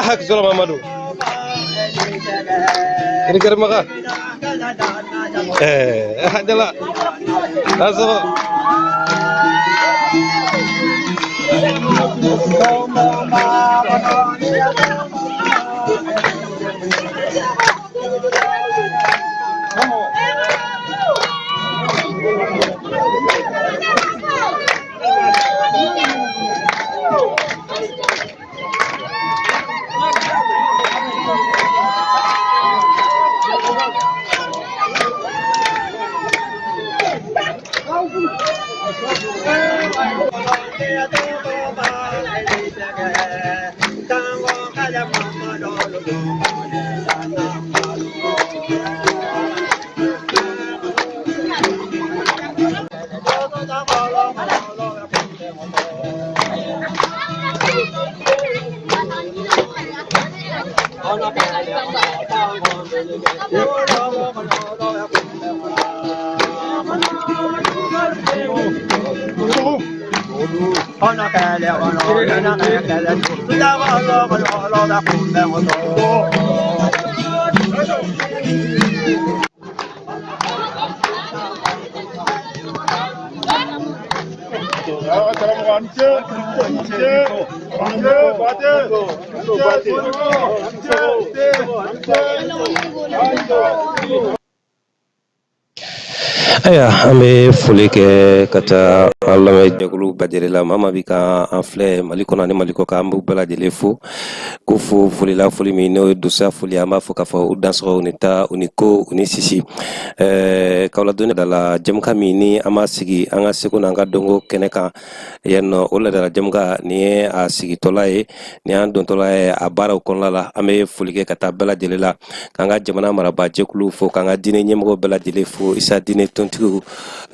hak solo Mamadou ini kër maka hadala aso aya ambe foli kɛ ka taa an lamɛn jɛkulu bɛɛ lajɛlen la maa maa bi ka an filɛ Mali kɔnɔ ani Mali kɔ kan an b'u bɛɛ lajɛlen fo ko fo foli la foli min n'o ye dosa foli an b'a fɔ k'a fɔ u dansɔgɔ u ni ta u ni ko u ni sisi kawla doni da la jamukan min ni an b'a sigi an ka seko n'an ka dɔnko kɛnɛ kan yan nɔ o ladala jamukan ni ye a sigitɔla ye ni an dontɔla ye a baaraw kɔnɔna la an bɛ foli kɛ ka taa bɛɛ lajɛlen la k'an ka jamana marabaa jɛkulu fo k'an ka diinɛ ɲɛmɔgɔ bɛɛ lajɛlen fo Isa diinɛ tontigiw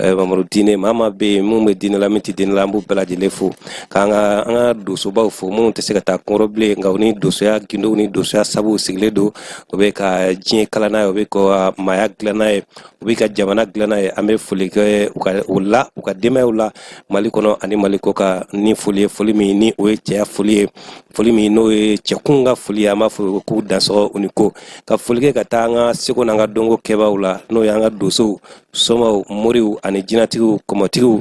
Mamadu diinɛ maa maa bɛ yen minnu bɛ diinɛ la min tɛ diinɛ la an b'u bɛɛ lajɛlen fo k'an ka dosobaw fo minnu tɛ se ka taa kɔrɔ bilen nka u ni dosoya gindow ni dosoya sabu sigilen don u bɛ ka diɲɛ kalan n'a ye u bɛ ka maaya dilan n'a ye u bɛ ka jamana dilan n'a ye an bɛ foli kɛ u ka denbayaw la Mali kɔnɔ ani Mali kɔ kan ni foli ye foli min ni o ye cɛya foli ye foli min n'o ye cɛkun ka foli ye an b'a fɔ k'u dansɔgɔ u ni ko ka foli kɛ ka taa an ka seko n'an ka dɔnko kɛbaaw la n'o ye an ka dosow somaw moriw ani jinɛtigiw kɔmɔtigiw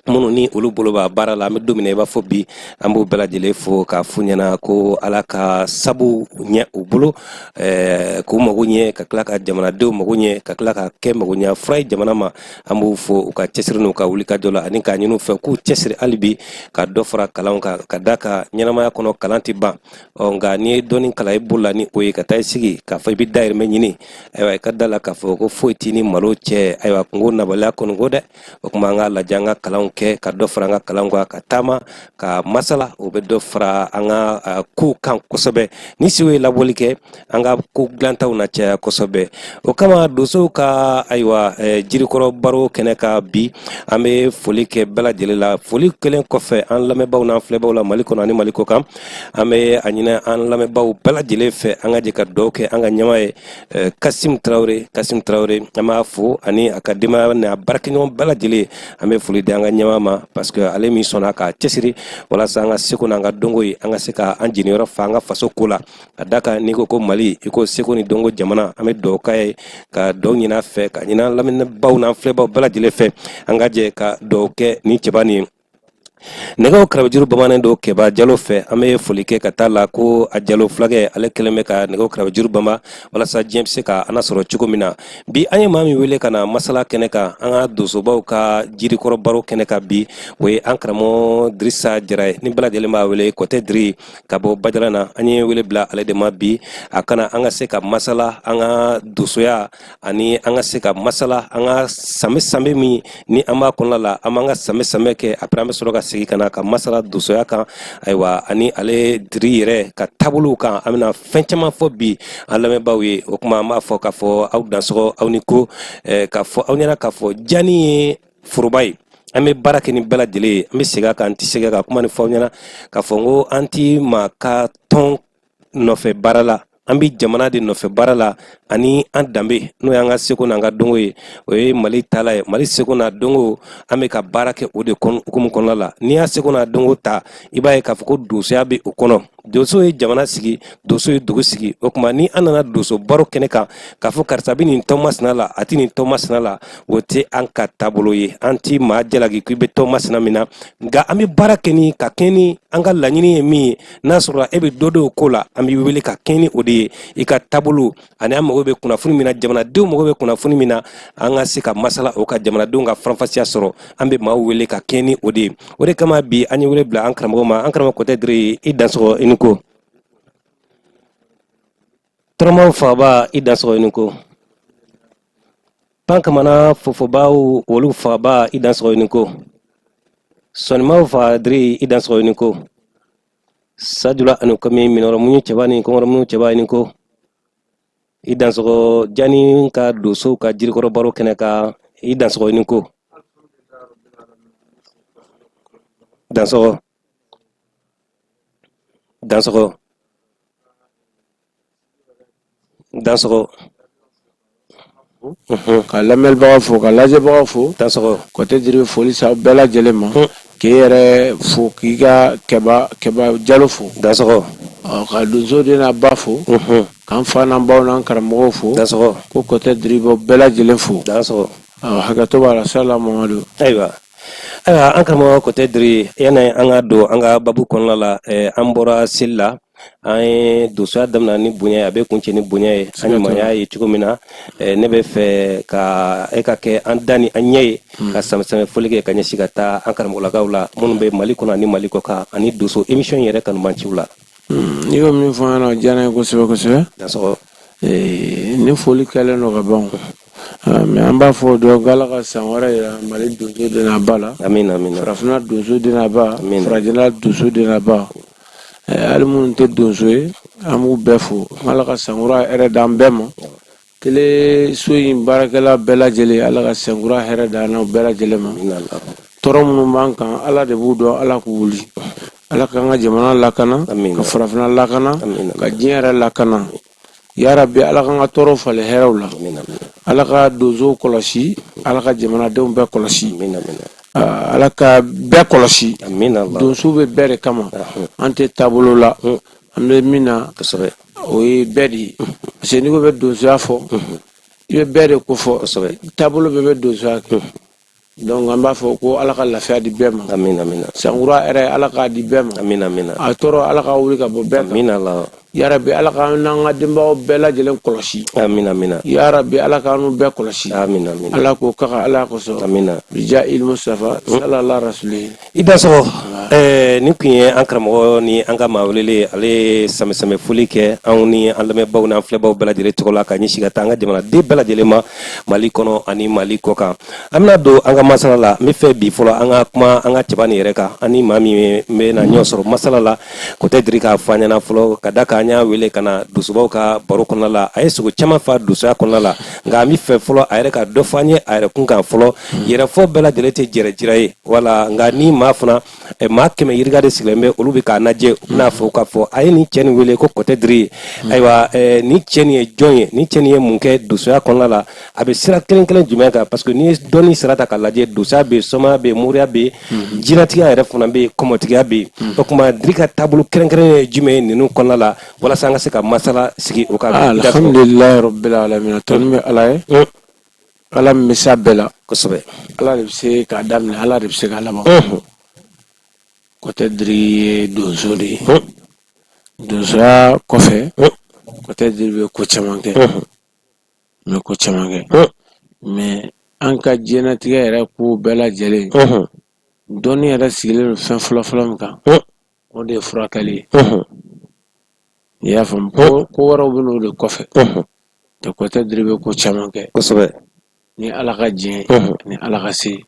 minnu ni olu bolo b'a baara la an bɛ don min na i b'a fɔ bi an b'u bɛɛ lajɛlen fo k'a f'u ɲɛna ko ala ka sabu ɲɛ u bolo k'u mago ɲɛ ka tila ka jamanadenw mago ɲɛ ka tila ka kɛ mago ɲɛ fura ye jamana ma an b'u fo u ka cɛsiri n'u ka wulikajɔ la ani k'a ɲini u fɛ k'u cɛsiri hali bi ka dɔ fara kalanw kan ka da ka ɲɛnamaya kɔnɔ kalan tɛ ban nka n'i ye dɔɔni kalan i bolo la ni o ye ka taa i sigi k'a fɔ i bɛ dayirimɛ ɲini ayiwa i ka da la k'a fɔ ko foyi t'i ni malo cɛ ayiwa kungo nabaliya kɔni ko dɛ o tuma an k'a lajɛ an ka kalanw kɛ ka dɔ fara an ka kalan kan ka taama ka masala o bɛ dɔ fara an ka kow kan kosɛbɛ ni siw ye labɔli kɛ an ka ko dilantaw na caya kosɛbɛ o kama dosow ka ayiwa jirikɔrɔ baro kɛnɛ ka bi an bɛ foli kɛ bɛɛ lajɛlen la foli kelen kɔfɛ an lamɛnbaaw n'an filɛbaaw la Mali kɔnɔ ani Mali kɔ kan an bɛ a ɲini an lamɛnbaaw bɛɛ lajɛlen fɛ an ka jɛ ka dugawu kɛ an ka ɲɛmaa ye Kasim Tarawele an b'a fo ani a ka denbaya n'a baarakɛɲɔgɔn bɛɛ lajɛlen an bɛ foli di an ka ɲɛmaa ma parce que ale min sɔnna k'a cɛsiri walasa an ka seko n'an ka dɔnko ye an ka se ka an jeniyɔrɔ fa an ka faso ko la ka da kan n'i ko Mali i ko seko ni dɔnko jamana an bɛ dugawu k'a ye ka dugawu ɲini a fɛ ka ɲini an lamɛnbaaw n'an filɛbaaw bɛɛ lajɛlen fɛ an ka jɛ ka dugawu kɛ ni cɛba nin nɛgɛw karabajuru bamanen do Kɛba Jalo fɛ an bɛ foli kɛ ka taa la ko a Jalo fulakɛ ale kɛlen bɛ ka nɛgɛw karabajuru bama walasa diɲɛ bɛ se ka an sɔrɔ cogo min na bi an ye maa min wele ka na masala kɛnɛ kan an ka dosobaw ka jirikɔrɔ baro kɛnɛ kan bi o ye an karamɔgɔ Dirisa Jara ye ni bɛɛ lajɛlen b'a wele kɔtɛ Diri ka bɔ Bajala na an ye wele bila ale de ma bi a kana an ka se ka masala an ka dosoya ani an ka se ka masala an ka samɛ min ni an b'a kɔnɔna la an b'an ka samɛ kɛ après an bɛ sɔrɔ ka sigi kana ka masala dosoya kan ayiwa ani ale diri yɛrɛ ka taabolow kan an bɛna fɛn caman fɔ bi an lamɛnbaaw ye o kuma an b'a fɔ k'a fɔ aw dansɔgɔ aw ni ko k'a fɔ aw ɲɛna k'a fɔ jani ye foroba ye an bɛ baara kɛ ni bɛɛ lajɛlen ye an bɛ segin a kan an tɛ segin ka kuma ni fɔ aw ɲɛna k'a fɔ n ko an ti maa ka tɔn nɔfɛ baara la an bɛ jamana de nɔfɛ baara la ani an danbe n'o y'an ka seko n'an ka dɔnko ye o ye mali taala ye mali seko n'a dɔnko an bɛ ka baara kɛ o de hukumu kɔnɔna la n'i y'a seko n'a dɔnko ta i b'a ye k'a fɔ ko donsoya bɛ o kɔnɔ donso ye jamana sigi donso ye dugu sigi o tuma ni an nana donso baro kɛnɛ kan k'a fɔ karisa bɛ nin tɔn masina la a tɛ nin tɔn masina la o tɛ an ka taabolo ye an ti maa jalaki k'i bɛ tɔn masina min na nka an bɛ baara kɛ ni ka kɛ ni an ka laɲini ye min ye n'a sɔrɔ e bɛ dɔ o ko la an bɛ wele ka kɛ ni o de ye i ka taabolo ani an mago bɛ kunnafoni min na jamanadenw mago bɛ kunnafoni min na an ka se ka masala o ka jamanadenw ka faranfasiya sɔrɔ an bɛ maaw wele ka kɛ ni o de ye o de kama bi an ye wele bila an karamɔgɔ ma an karamɔgɔ Kɔtɛ Diri i dansɔgɔ i ni ko tɔrɔmaw faaba i dansɔgɔ i ni ko pan kamana fofobaw olu faaba i dansɔgɔ i ni ko sɔnimaw fa Diri i dansɔgɔ i ni ko sajula ani komi minɔrɔmuɲu cɛba ni kɔngɔrɔmuɲu cɛba i ni ko i dansɔgɔ jani ka doso ka jirikɔrɔ baro kɛnɛ ka i dansɔgɔ i ni ko dansɔgɔ dansɔgɔ dansɔgɔ ka lamɛnbagaw fo ka lajɛbagaw fo dansɔgɔ Kɔtɛ Diri foli sa bɛɛ lajɛlen ma k'i yɛrɛ fo k'i ka kɛba jalo fo dansɔgɔ ka donso de n'a ba fo k'an fa n'an baw n'an karamɔgɔw fo dansɔgɔ ko Kɔtɛ Diri bɔ bɛɛ lajɛlen fo dansɔgɔ hakɛto b'a la sala Mamadu ayiwa an karamɔgɔ Kɔtɛ Diri yanni an ka don an ka babu kɔnɔna la an bɔra seli la an ye dosoya daminɛ ni bonya a bɛ kuncɛ ni bonya ye an ɲumanya ye cogo min na ne bɛ fɛ ka e ka kɛ an da ni an ɲɛ ye ka sɛmɛsɛmɛ foli kɛ ka ɲɛsin ka taa an karamɔgɔlakaw la minnu bɛ mali kɔnɔ ani mali kɔ kan ani doso émission yɛrɛ kanubanciw la n'i y'o min fɔ an ɲɛna o diyara n ye kosɛbɛ kosɛbɛ dansɔgɔ ni foli kɛlen don ka ban mais an b'a fɔ dɔ k'Ala ka san wɛrɛ yira mali donso de n'a ba la amina amina farafinna donso de n'a ba farajɛla donso de n'a ba hali minnu tɛ donso ye an b'u bɛɛ fo Ala ka sankura hɛrɛ d'an bɛɛ ma tele so in baarakɛla bɛɛ lajɛlen Ala ka sankura hɛrɛ d'an n'aw bɛɛ lajɛlen ma tɔɔrɔ minnu b'an kan Ala de b'u dɔn Ala k'u wuli Ala k'an ka jamana lakana ka farafinna lakana ka diɲɛ yɛrɛ lakana ya Rabbi Ala k'an ka tɔɔrɔ falen hɛrɛw la Ala ka donso kɔlɔsi Ala ka jamanadenw bɛɛ kɔlɔsi Ala ka bɛɛ kɔlɔsi donso bɛ bɛɛ de kama an tɛ taabolo la an bɛ min na o ye bɛɛ de ye parce que n'i ko bɛ donsoya fɔ i bɛ bɛɛ de ko fɔ taabolo bɛɛ bɛ donsoya kɛ donc an b'a fɔ ko Ala ka lafiya di bɛɛ ma sankura yɛrɛ Ala k'a di bɛɛ ma a tɔɔrɔ Ala ka wuli ka bɔ bɛɛ kan ya Rabbi Ala k'an n'an ka denbaw bɛɛ lajɛlen kɔlɔsi ya Rabbi Ala k'an bɛɛ kɔlɔsi Ala k'o kaka Ala kosɔn bija il Mustafa sallallahu rasulihi i dansɔgɔ nin kun ye an karamɔgɔ ni an ka maa welele ale ye sɛmɛsɛmɛ foli kɛ anw ni an lamɛnbaw n'an filɛbaw bɛɛ lajɛlen tɔgɔ la ka ɲɛsin ka taa an ka jamanaden bɛɛ lajɛlen ma mali kɔnɔ ani mali kɔ kan an bɛna don an ka masala la n bɛ fɛ bi fɔlɔ an ka kuma an ka cɛba nin yɛrɛ kan ani maa min bɛ na ɲɔ sɔrɔ masala la Kɔtɛ Diri k'a fɔ an ɲɛna fɔlɔ ka da kan an y'a wele ka na dosobaw ka baro kɔnɔna la a ye sogo caman fa dosoya kɔnɔna la nka an bɛ fɛ fɔlɔ a yɛrɛ ka dɔ fɔ an ye a yɛrɛ kun kan fɔlɔ yɛrɛfɔ bɛɛ lajɛlen tɛ jɛrɛjira ye wala nka ni maa fana maa 100 yirika de sigilen bɛ olu bɛ k'a lajɛ u bɛna fɔ k'a fɔ a ye nin cɛ nin wele ko Kɔtɛ Diri ayiwa nin cɛ nin ye jɔn ye nin cɛ nin ye mun kɛ dosoya kɔnɔna la a bɛ sira kelen kelen jumɛn kan parce que n'i ye dɔnni sira ta k'a lajɛ dosoya bɛ yen sɔmaya bɛ yen moriya bɛ yen jinɛtigiya yɛrɛ fana bɛ yen kɔmɔtigiya bɛ yen o tuma Diri ka taabolo kɛrɛnkɛrɛnnen ye jumɛn ye ninnu kɔnɔna la walasa an ka se ka masala sigi o kan alhamdulilahi rabbil alamin tɔni bɛ Ala ye Ala min bɛ se a bɛɛ la kosɛbɛ Ala de bɛ se k'a daminɛ Ala de bɛ se k'a laban Kɔtɛ Diri ye donso de ye donsoya kɔfɛ Kɔtɛ Diri bɛ ko caman kɛ n bɛ ko caman kɛ mais an ka diɲɛlatigɛ yɛrɛ ko bɛɛ lajɛlen dɔnni yɛrɛ sigilen don fɛn fɔlɔ min kan o de ye furakɛli ye i y'a faamu ko wɛrɛw bɛ n'o de kɔfɛ Kɔtɛ Diri bɛ ko caman kɛ ni ala ka diɲɛ ni ala ka se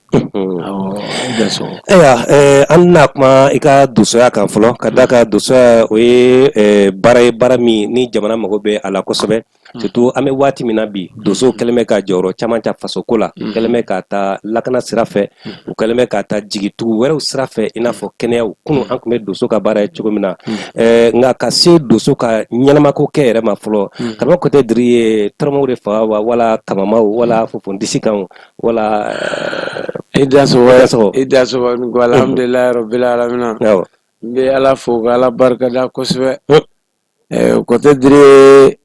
an na kuma i ka dosoya kan fɔlɔ ka da ka dosoya o ye baara min ni jamana mago bɛ a la kosɛbɛ surtout an bɛ waati min na bi doso kɛlen bɛ ka jɔyɔrɔ caman ta fasoko la kɛlen bɛ ka taa lakana sira fɛ u kɛlen bɛ ka taa jigitugu wɛrɛw sira fɛ i n'a fɔ kɛnɛyaw kunun an tun bɛ doso ka baara ye cogo min na nka ka se doso ka ɲɛnamako kɛ yɛrɛ ma fɔlɔ karamɔgɔ Kɔtɛ Diri ye tɔrɔmaw de faga wa wala kamamaw wala fofondisi kan wala Ida so alhamdulillah rabbil alamin be ala fo ala barka da kosɛbɛ Kɔtɛ Diri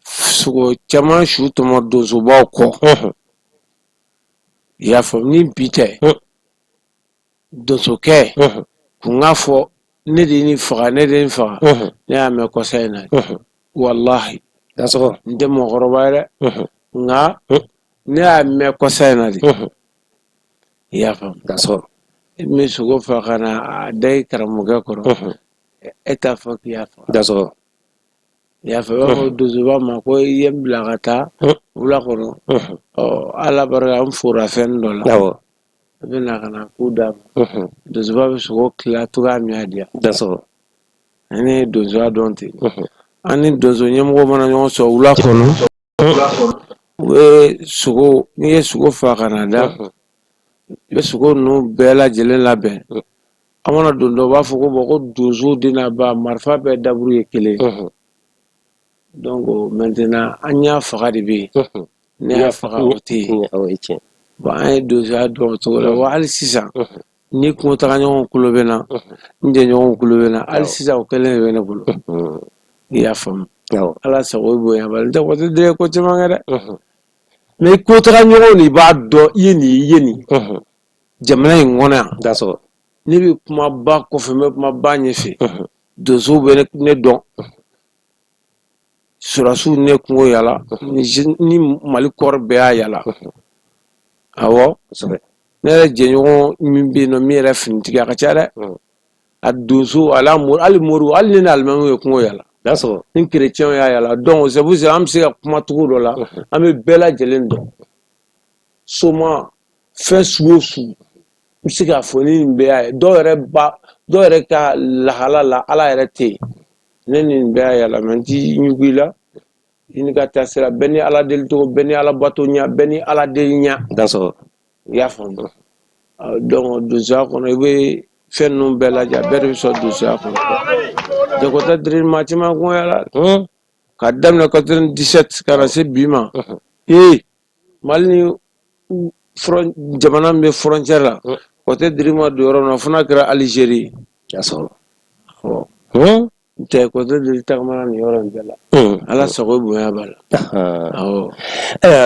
sugo caman su tɔmɔ dosobaw kɔ y'a fɔ ni bi tɛ dosokɛ kun ka fɔ ne de ni faga ne y'a mɛn kɔsa in na wallahi n tɛ mɔgɔkɔrɔba ye dɛ nka ne y'a mɛn kɔsa in na de i y'a faamu i bɛ sogo faga ka na a da i karamɔgɔkɛ kɔrɔ e t'a fɔ k'i y'a faga i y'a fɔ i b'a fɔ dosoba ma ko i ye n bila ka taa wula kɔnɔ ala barika n fora fɛn dɔ la i bɛ na ka na k'u d'a ma dosoba bɛ sogo tila cogoya min y'a diya an ye dosoya dɔn ten an ni donso ɲɛmɔgɔ mana ɲɔgɔn sɔrɔ wula kɔnɔ u bɛ sogo n'i ye sogo faga ka na da i bɛ sogo ninnu bɛɛ lajɛlen labɛn an mana don dɔ u b'a fɔ ko donso de n'a ba marifa bɛɛ daburu ye kelen donc maintenant an y'a faga de bɛ yen ne y'a faga o tɛ yen bon an ye donsoya dɔn o cogo la wa hali sisan ni kungotaga ɲɔgɔn kulo bɛ na n jɛɲɔgɔnw kulo bɛ na hali sisan o kɛlen de bɛ ne bolo i y'a faamu ala sago i bonya bali n tɛ Kɔtɛ Diri ye ko caman kɛ dɛ mais kungotaga ɲɔgɔnw de b'a dɔn i ye nin jamana in kɔnɔ yan ne bɛ kuma ba kɔfɛ n bɛ kuma ba ɲɛfɛ donsow bɛ ne dɔn surasiw ne kungo yala ni Mali kɔrɔ bɛɛ y'a yala awɔ ne yɛrɛ jɛɲɔgɔn min bɛ yen nɔ min yɛrɛ finitigi a ka ca dɛ a donso hali moriw hali ne ni alimamiw ye kungo yala ni kerecɛnw y'a yala donc c'est pour ça an bɛ se ka kuma cogo dɔ la an bɛ bɛɛ lajɛlen dɔn soma fɛn sugu o sugu n bɛ se k'a fɔ ni nin bɛɛ y'a ye dɔw yɛrɛ ka lahala la ala yɛrɛ tɛ yen ne nin bɛɛ y'a yala mɛ n t'i ɲugu i la i ni ka taa sira bɛɛ ni ala deli cogo bɛɛ ni ala bato ɲa bɛɛ ni ala deli ɲa i y'a faamu donc donsoya kɔnɔ i bɛ fɛn ninnu bɛɛ lajɛ bɛɛ de bɛ sɔn donsoya kɔnɔ Kɔtɛ Diri maa caman kungo yala ka daminɛ 97 ka na se bi ma Mali ni jamana min bɛ frontière la Kɔtɛ Diri ma don yɔrɔ min na fo n'a kɛra Alizeri n tɛ Kɔtɛ Diri tagamana nin yɔrɔ in bɛɛ la ala sago bonya b'a la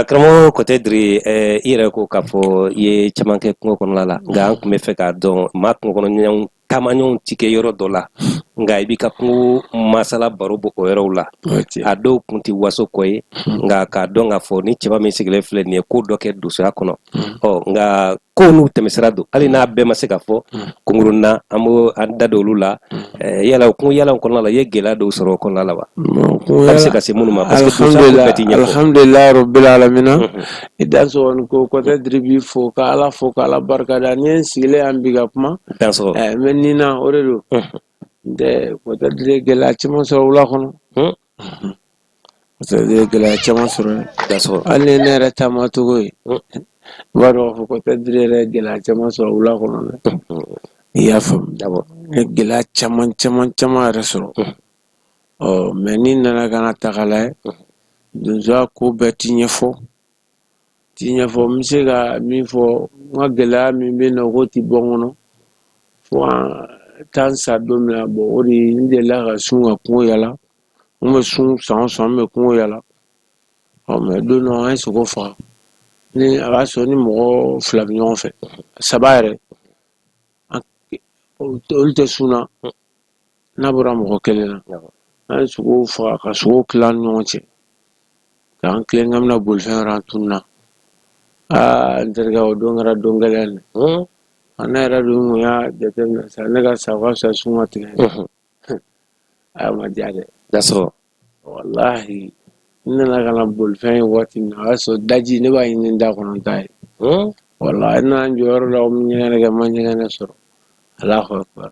karamɔgɔ Kɔtɛ Diri i yɛrɛ ko k'a fɔ i ye caman kɛ kungo kɔnɔna la nka an tun bɛ fɛ k'a dɔn maa kungo kɔnɔ taamaɲɔgɔnw ti kɛ yɔrɔ dɔ la nka i b'i ka kungo masala baro bɔ o yɔrɔw la a dɔw kun tɛ waso kɔ ye nka k'a dɔn k'a fɔ ni cɛba min sigilen filɛ nin ye ko dɔ kɛ dosoya kɔnɔ nka ko n'u tɛmɛsira don hali n'a bɛɛ ma se ka fɔ kunkurunna an b'o an da don olu la yala kungo yaala kɔnɔna la i ye gɛlɛya dɔw sɔrɔ o kɔnɔna la wa a bɛ se ka se minnu ma parce que dosoya ko bɛɛ ti ɲɛfɔ alhamdulilayi rabbil alamina i da sɔgɔni ko Kɔtɛ Diri b'i fo ka ala fo ka ala barika da ni ye n sigilen yan bi ka kuma mɛ nin na o de don n tɛ Kɔtɛ Diri ye gɛlɛya caman sɔrɔ wula kɔnɔ Kɔtɛ Diri ye gɛlɛya caman sɔrɔ hali ni ne yɛrɛ taama cogo ye i b'a dɔn k'a fɔ Kɔtɛ Diri yɛrɛ ye gɛlɛya caman sɔrɔ wula kɔnɔ dɛ i y'a faamu n ye gɛlɛya caman yɛrɛ sɔrɔ mɛ ni nana ka na ta k'a lajɛ donsoya ko bɛɛ ti ɲɛfɔ n bɛ se ka min fɔ n ka gɛlɛya min bɛ yen nɔ k'o ti bɔ n kɔnɔ fo tan sa don min na o de n delila ka sun ka kungo yala n bɛ sun san o san n bɛ kungo yala mɛ don dɔ an ye sogo faga ni a b'a sɔrɔ ni mɔgɔ 2 bɛ ɲɔgɔn fɛ 3 yɛrɛ olu tɛ sun na n'a bɔra mɔgɔ 1 na an ye sogo faga ka sogo tila an ni ɲɔgɔn cɛ k'an tilen k'an bɛna bolifɛn yɔrɔ an tununa n terikɛ o don kɛra don gɛlɛn de ne yɛrɛ dun kun y'a jateminɛ sa ne ka sa ka fisa sun ka tigɛ a ma diya dɛ wallahi nana kana bolifɛn ye waati min na o y'a sɔrɔ daji ne b'a ɲini da kɔnɔ ta ye wala e nana jɔyɔrɔ la o ɲɛgɛnɛ kɛ ma ɲɛgɛnɛ sɔrɔ Alahu Akbar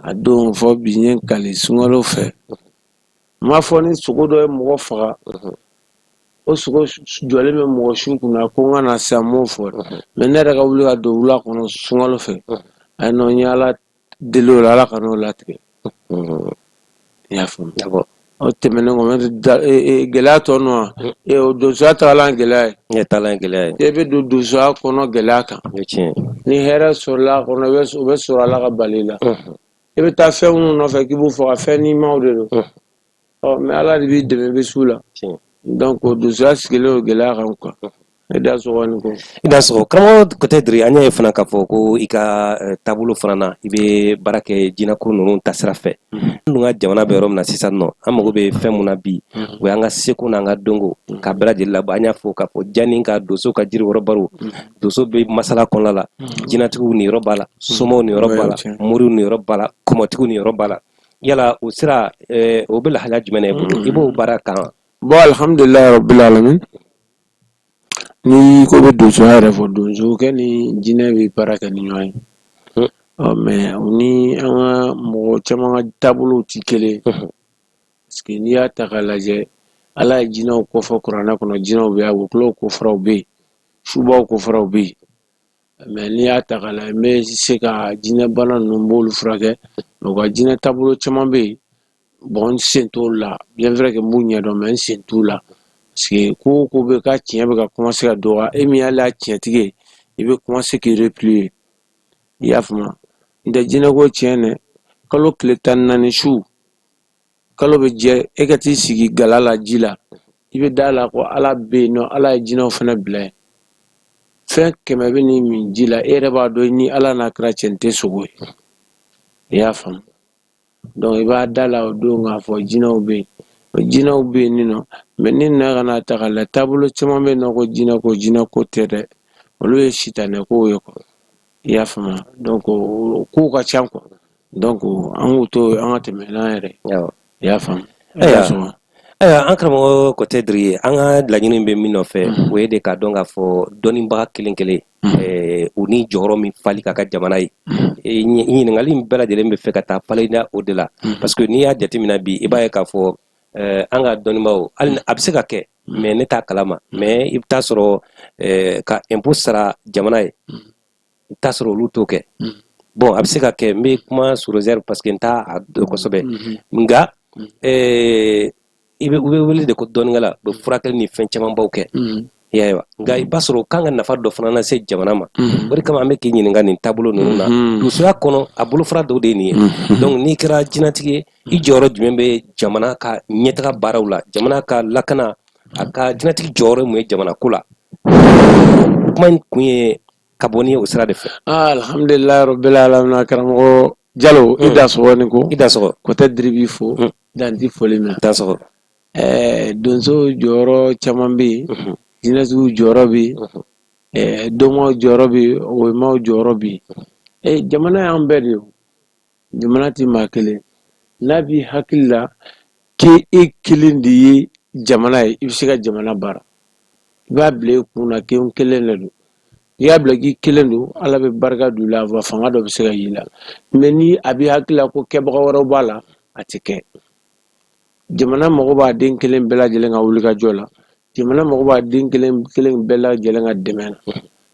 a don fɔ bi n ye kali sunkalo fɛ n m'a fɔ ni sogo dɔ ye mɔgɔ faga o sogo jɔlen bɛ mɔgɔ su kunna ko n ka na sisan n m'o fɔ mɛ ne yɛrɛ ka wuli ka don wula kɔnɔ sunkalo fɛ a ye nɔ n ye Ala deli o la Ala ka n'o latigɛ i y'a faamu o tɛmɛnen kɔ gɛlɛya tɔ nɔ wa o donsoya tagalan gɛlɛya ye e bɛ don donsoya kɔnɔ gɛlɛya kan ni hɛrɛ sɔrɔla a kɔnɔ o bɛ sɔrɔ Ala ka bali la i bɛ taa fɛn minnu nɔfɛ k'i b'u faga fɛn n'imaw de don mɛ Ala de b'i dɛmɛ i bɛ s'u la donc donsoya sigilen o gɛlɛya kan quoi i da sɔgɔ karamɔgɔ peut-être an y'a ye fana k'a fɔ ko i ka taabolo fana na i bɛ baara kɛ jinɛko ninnu tasira fɛ an dun ka jamana bɛ yɔrɔ min na sisan nɔ an mago bɛ fɛn mun na bi o y'an ka seko n'an ka dɔnko ka bɛɛ lajɛlen labɔ an y'a fɔ k'a fɔ janni ka donso ka jiri yɔrɔ baro donso bɛ masala kɔnɔna la jinɛtigiw ni yɔrɔ b'a la somɔgɔw ni yɔrɔ b'a la moriw ni yɔrɔ b'a la kɔmɔtigiw ni yɔrɔ b'a la yala o sira o bɛ lahalaya jumɛn na i bolo i b'o baara kan bon alhamdulilayi rabbil alamin ni ko bɛ donsoya yɛrɛ fɔ donsokɛ ni jinɛ bɛ baara kɛ ni ɲɔgɔn ye mɛ o ni an ka mɔgɔ caman ka taabolow tɛ kelen parce que n'i y'a ta k'a lajɛ Ala ye jinɛw kofɔ kuranɛ kɔnɔ jinɛw bɛ yen awokulaw kofɔraw bɛ yen subaw kofɔraw bɛ yen mɛ n'i y'a ta k'a lajɛ n bɛ se ka jinɛ bana ninnu n b'olu furakɛ u ka jinɛ taabolo caman bɛ yen bon n sen t'o la bien vrai que n b'u ɲɛdɔn mɛ n sen t'u la parce que ko o ko bɛ ka tiɲɛ bɛ ka commencer ka dɔgɔya e min y'ale a tiɲɛtigi ye i bɛ commencer k'i replier i y'a faamu n tɛ jinɛko tiɲɛ dɛ kalo tile 14 su kalo bɛ jɛ e ka t'i sigi gala la ji la i bɛ da la ko Ala bɛ yen nɔ Ala ye jinɛw fana bila yen fɛn 100 bɛ n'i min ji la e yɛrɛ b'a dɔn ni Ala n'a kɛra cɛ n tɛ sogo ye i y'a faamu donc i b'a da la o don k'a fɔ jinɛw bɛ yen jinɛw bɛ yen nɔ mɛ ni nana ka n'a ta k'a lajɛ taabolo caman bɛ yen nɔ ko jinɛko tɛ dɛ olu ye sitanɛkow ye quoi i y'a faamu donc kow ka ca quoi donc an k'u to an ka tɛmɛ n'an yɛrɛ i y'a faamu an karamɔgɔ côté Diri an ka laɲini bɛ min nɔfɛ o ye de k'a dɔn k'a fɔ dɔnnibaga kelen kelen u ni jɔyɔrɔ min fali ka jamana ye ɲininkali in bɛɛ lajɛlen bɛ fɛ ka taa falenna o de la parce que n'i y'a jateminɛ bi i b'a ye k'a fɔ an ka dɔnnibaaw hali a bɛ se ka kɛ mɛ ne t'a kalama mɛ i bɛ taa sɔrɔ ka impôt sara jamana ye i bɛ taa sɔrɔ olu t'o kɛ bon a bɛ se ka kɛ n bɛ kuma sous réserve parce que n t'a dɔn kosɛbɛ nka u bɛ wele de ko dɔnnikɛla u bɛ furakɛli ni fɛn camanbaw kɛ i y'a ye wa nka i b'a sɔrɔ kan ka nafa dɔ fana lase jamana ma o de kama an bɛ k'i ɲininka nin taabolo ninnu na donsoya kɔnɔ a bolofara dɔw de ye nin ye donc n'i kɛra jinɛtigi ye i jɔyɔrɔ jumɛn bɛ jamana ka ɲɛtaga baaraw la jamana ka lakana a ka jinɛtigi jɔyɔrɔ mun ye jamana ko la kuma in kun ye ka bɔ ni o sira de fɛ alhamdulilayi rabbil alamin karamɔgɔ Jalo i da sɔgɔ ni ko i da sɔgɔ côté Diri b'i fo danti foli min da sɔgɔ donso jɔyɔrɔ caman bɛ yen jinɛtigiw jɔyɔrɔ bɛ yen dɔnbaw jɔyɔrɔ bɛ yen womaw jɔyɔrɔ bɛ yen jamana y'an bɛɛ de ye jamana tɛ maa kelen n'a b'i hakili la k'e kelen de ye jamana ye i bɛ se ka jamana baara i b'a bila i kun na k'e kelen de don i y'a bila k'i kelen don Ala bɛ barika don i la fanga dɔ bɛ se ka y'i la mɛ ni a b'i hakili la ko kɛbaga wɛrɛw b'a la a tɛ kɛ jamana mago b'a den kelen bɛɛ lajɛlen ka wuli ka jɔ la jamana mago b'a den kelen bɛɛ lajɛlen ka dɛmɛ na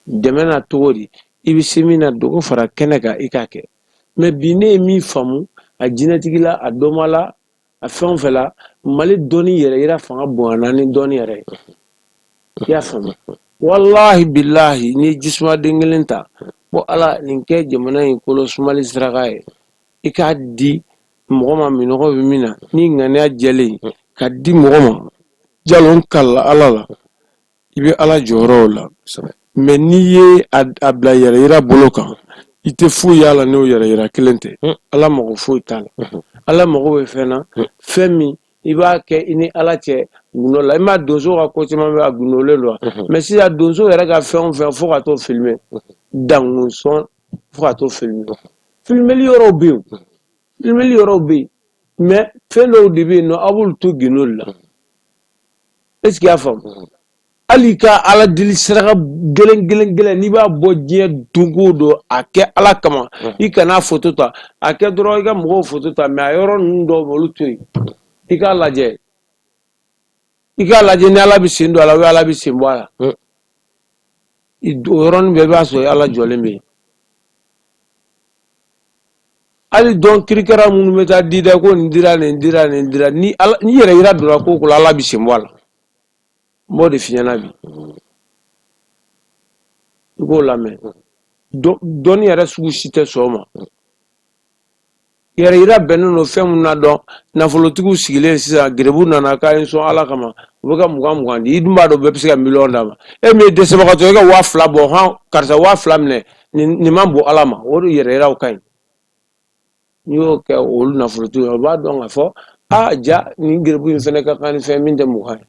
dɛmɛ na cogo di i bɛ se min na dogo fara kɛnɛ kan i k'a kɛ mɛ bi ne ye min faamu a jinɛtigi la a dɔnba la a fɛn o fɛn la Mali dɔnni yɛrɛ yira fanga bonyana ni dɔnni yɛrɛ ye i y'a faamu walahi bilahi n'i ye jisuma den kelen ta ko Ala nin kɛ jamana in kolo sumali siraka ye i k'a di mɔgɔ ma minɔgɔ bɛ min na ni ŋaniya jɛlen ka di mɔgɔ ma Jalo kala Ala la i bɛ Ala jɔyɔrɔw la mɛ n'i ye a bila yɛrɛ yira bolo kan i tɛ foyi y'a la n'o yɛrɛ yira kelen tɛ Ala mago foyi t'a la Ala mago bɛ fɛn na fɛn min i b'a kɛ i ni Ala cɛ gundo la i m'a donso ka ko caman bɛ a gundolen don mɛ sisan donso yɛrɛ ka fɛn o fɛn fo ka t'o filmer dangun sɔn fo ka t'o filmer filmeli yɔrɔw bɛ yen mɛ fɛn dɔw de bɛ yen nɔ aw b'olu to gindo la i y'a faamu donc Ala est-ce qu'il y a femme ali ka ala deli saraka gelen n'i b'a bɔ diɲɛ dongo don a kɛ ala kama i kana photo ta a kɛ dɔrɔn i ka mɔgɔw photo ta mais a yɔrɔ ninnu dɔw olu to yen i k'a lajɛ ni ala bɛ sen don a la ou ala bɛ sen bɔ a la o yɔrɔnin bɛɛ i b'a sɔrɔ ala jɔlen bɛ yen hali dɔn kirikara minnu bɛ taa di dɛ ko nin dira ni yɛrɛ yira donna ko ko ala bɛ sen bɔ a la n b'o de f'i ɲɛna bi i k'o lamɛn dɔnni yɛrɛ sugu si tɛ sɔn o ma yɛrɛ yira bɛnnen don fɛn minnu na dɔn nafolotigiw sigilen sisan gerebu nana k'a ye sɔn ala kama u bɛ ka 20 di i dun b'a dɔn bɛɛ bɛ se ka miliyɔn d'a ma e min ye dɛsɛbagatɔ i ka 2000 bɔ hɔn karisa 2000 minɛ nin man bon ala ma o de yɛrɛ yiraw ka ɲi n'i y'o kɛ olu nafolotigiw o b'a dɔn k'a fɔ ja nin gerebu in fɛnɛ ka kan ni fɛn min tɛ mugan ye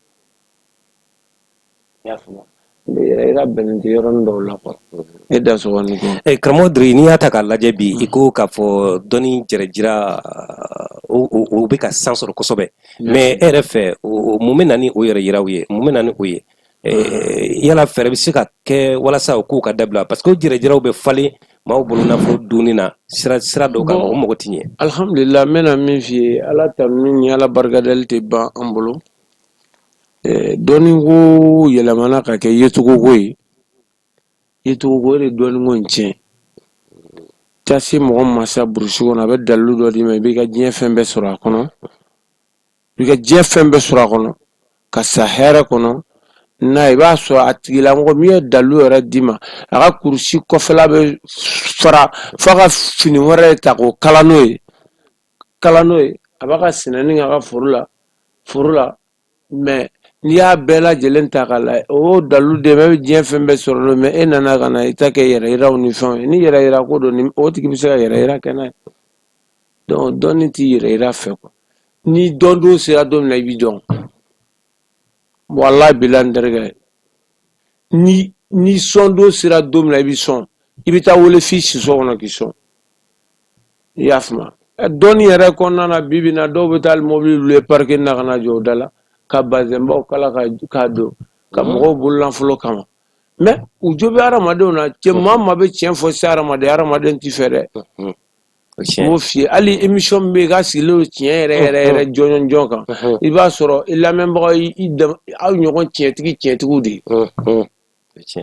y'a faamu yɛrɛ bɛnnen tɛ yɔrɔnin dɔw la quoi e da sɔgɔnin ko karamɔgɔ Diri n'i y'a ta k'a lajɛ bi i ko k'a fɔ dɔnni jɛrɛjira o bɛ ka san sɔrɔ kosɛbɛ mais e yɛrɛ fɛ mun bɛ na ni o yɛrɛ yiraw ye mun bɛ na ni o ye yala fɛɛrɛ bɛ se ka kɛ walasa o kow ka dabila parce que o jɛrɛjiraw bɛ falen maaw bolo nafolo dunni na sira dɔw kan o mɔgɔ tɛ ɲɛ alhamdulillah n bɛna min f'i ye ala tanu ni ala barikadali tɛ ban an bolo dɔnni ko yɛlɛmana ka kɛ yecogo ko ye yecogo ko de dɔnni ko in tiɲɛ taa se mɔgɔ ma sa burusi kɔnɔ a bɛ dalilu dɔ d'i ma i b'i ka diɲɛ fɛn bɛɛ sɔrɔ a kɔnɔ ka sa hɛrɛ kɔnɔ n'a i b'a sɔrɔ a tigilamɔgɔ min ye dalilu yɛrɛ d'i ma a ka kurusi kɔfɛla bɛ fara f'a ka fini wɛrɛ ta k'o kala n'o ye a b'a ka sɛnɛni k'a ka foro la mais n'i y'a bɛɛ lajɛlen ta k'a lajɛ o dalilu de bɛ diɲɛ fɛn bɛɛ sɔrɔ n'o mais e nana ka na i ta kɛ yɛrɛ yiraw ni fɛnw ye ni yɛrɛ yira ko don o tigi bɛ se ka yɛrɛ yira kɛ n'a ye donc dɔnni t'i yɛrɛ yira fɛ quoi ni dɔn don sera don min na i b'i dɔn wallahi billahi n terikɛ ni sɔn don sera don min na i b'i sɔn i bɛ taa wele f'i siso kɔnɔ k'i sɔn i y'a faamu dɔnni yɛrɛ kɔnɔna na bi bi in na dɔw bɛ taa mobili louer parking na ka na jɔ o da la ka bazɛnbaw kala k'a don ka mɔgɔw bololafolo kama mais u jo bɛ hadamadenw na maa bɛ tiɲɛ fɔ se hadamaden t'i fɛ dɛ n b'o f'i ye hali émission min bɛ yen k'a sigilen don tiɲɛ yɛrɛ jɔnjɔn kan i b'a sɔrɔ i lamɛnbagaw aw ɲɔgɔn tiɲɛtigiw de ye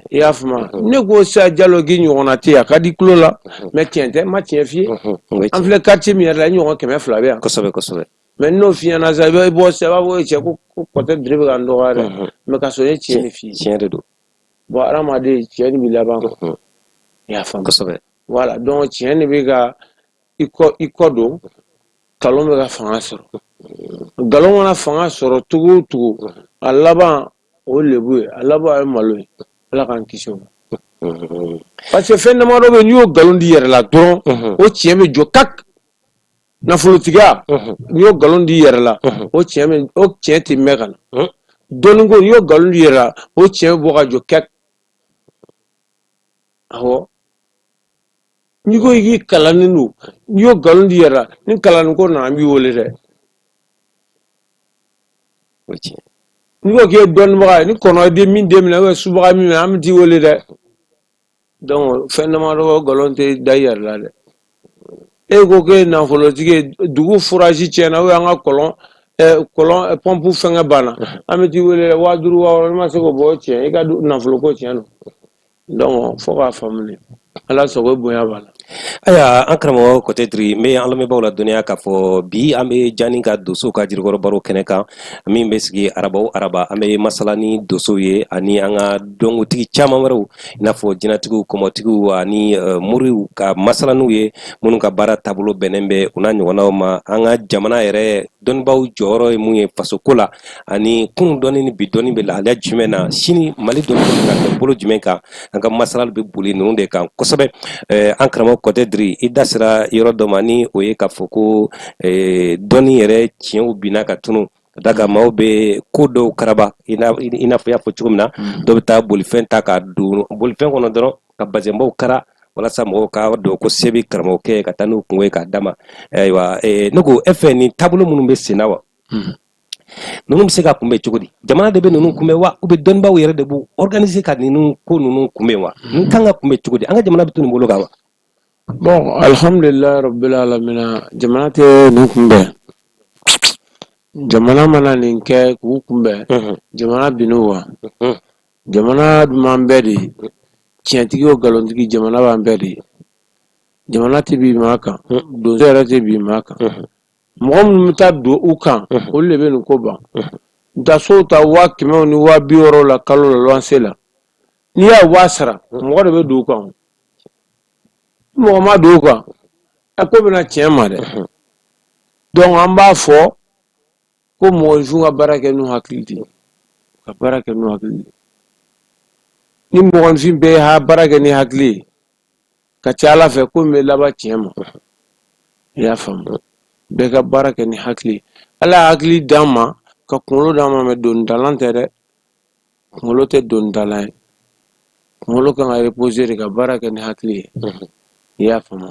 i y'a faamu ne ko sa Jalo k'i ɲɔgɔnna tɛ yen a ka di tulo la mais tiɲɛ tɛ n ma tiɲɛ f'i ye an filɛ quartier min yɛrɛ la i ɲɔgɔn 200 bɛ yan kosɛbɛ mais n'o f'i ɲɛna sa i bɛ bɔ sa i b'a fɔ cɛ ko kɔtɛ Diri bɛ ka n dɔgɔya dɛ mais ka sɔrɔ e tiɲɛ de f'i ye tiɲɛ de don bon hadamaden tiɲɛ de bɛ laban i y'a faamu kosɛbɛ voilà donc tiɲɛ de bɛ ka i kɔ don nkalon bɛ ka fanga sɔrɔ nkalon mana fanga sɔrɔ cogo o cogo a laban o ye lebu ye a laban ye malo ye ala k'an kisi o ma parce que fɛn damadɔ bɛ yen n'i y'o nkalon di yɛrɛ la dɔrɔn o tiɲɛ bɛ jɔ kak nafolotigiya n'i y'o nkalon di yɛrɛ la o tiɲɛ tɛ mɛn ka na dɔnni ko n'i y'o nkalon di yɛrɛ la o tiɲɛ bɛ bɔ ka jɔ kak awɔ n'i ko i k'i kalannen don n'i y'o nkalon di yɛrɛ la ni kalanni ko nana an b'i wele dɛ n'i ko k'i ye dɔnnibaga ye ni kɔnɔ den min den minɛ subaga min minɛ an bɛ t'i wele dɛ donc fɛn damadɔ o nkalon tɛ da i yɛrɛ la dɛ e ko k'e ye nafolotigi ye dugu furaji tiɲɛna ou an ka kɔlɔn pɔnpu fɛngɛ banna an bɛ t'i wele dɛ 5000 6000 i ma se k'o bɔ o tiɲɛ i ka nafolo ko tiɲɛ don donc fo k'a faamu ala sago bonya b'a la aya an karamɔgɔ Kɔtɛ Diri n bɛ an lamɛnbaaw la dɔnniya k'a fɔ bi an bɛ Jani ka dosow ka jirikɔrɔ baro kɛnɛ kan min bɛ sigi araba o araba an bɛ masala ni dosow ye ani an ka dɔnkotigi caman wɛrɛw i n'a fɔ jinɛtigiw kɔmɔtigiw ani moriw ka masala n'u ye minnu ka baara taabolo bɛnnen bɛ u n'a ɲɔgɔnnaw ma an ka jamana yɛrɛ dɔnnibaaw jɔyɔrɔ ye mun ye fasoko la ani kunun dɔnni ni bi dɔnni bɛ lahalaya jumɛn na sini Mali dɔnni bɛ ka kɛ bolo jumɛn kan an ka masala bɛ boli ninnu de kan kosɛbɛ an karamɔgɔ Kɔtɛ Diri i da sera yɔrɔ dɔ ma ni o ye k'a fɔ ko dɔnni yɛrɛ tiɲɛw binna ka tunu ka da kan maaw bɛ ko dɔw karaba i n'a fɔ i y'a fɔ cogo min na dɔw bɛ taa bolifɛn ta ka don bolifɛn kɔnɔ dɔrɔn ka bazɛnbaw kara walasa mɔgɔw ka dɔn ko se bɛ karamɔgɔkɛ ye ka taa n'u kungo ye k'a d'a ma ayiwa ne ko e fɛ nin taabolo minnu bɛ sen na wa ninnu bɛ se ka kunbɛn cogo di jamana de bɛ ninnu kunbɛn wa u bɛ dɔnnibaw yɛrɛ de b'u organiser ka ninnu ko ninnu kunbɛn wa ninnu kan ka kunbɛn cogo di an ka jamana bɛ to nin bolo kan wa. Bon alhamdulillah rabbil alamina jamana tɛ nin kunbɛn jamana mana nin kɛ k'u kunbɛn jamana bin'u wa jamana b'an bɛɛ de tiɲɛtigi o nkalonitigi jamana b'an bɛɛ de jamana tɛ bin maa kan donso yɛrɛ tɛ bin maa kan mɔgɔ minnu bɛ taa don u kan olu de bɛ nin ko ban dasow ta 500 ni 200 la kalo la luwanse la n'i y'a 1000 sara mɔgɔ de bɛ don u kan mɔgɔ ma don u kan a ko bɛna tiɲɛ ma dɛ donc an b'a fɔ ko mɔgɔninfin ka baara kɛ n'u hakili de ka baara kɛ n'u hakili ni mɔgɔninfin bɛɛ ha baara kɛ ni hakili ye ka ca Ala fɛ ko min bɛ laban tiɲɛ ma i y'a faamu bɛɛ ka baara kɛ ni hakili Ala ye hakili d'an ma ka kunkolo d'an ma mɛ donidalan tɛ dɛ kunkolo tɛ donidalan ye kunkolo kan ka reposer de ka baara kɛ ni hakili ye i y'a faamu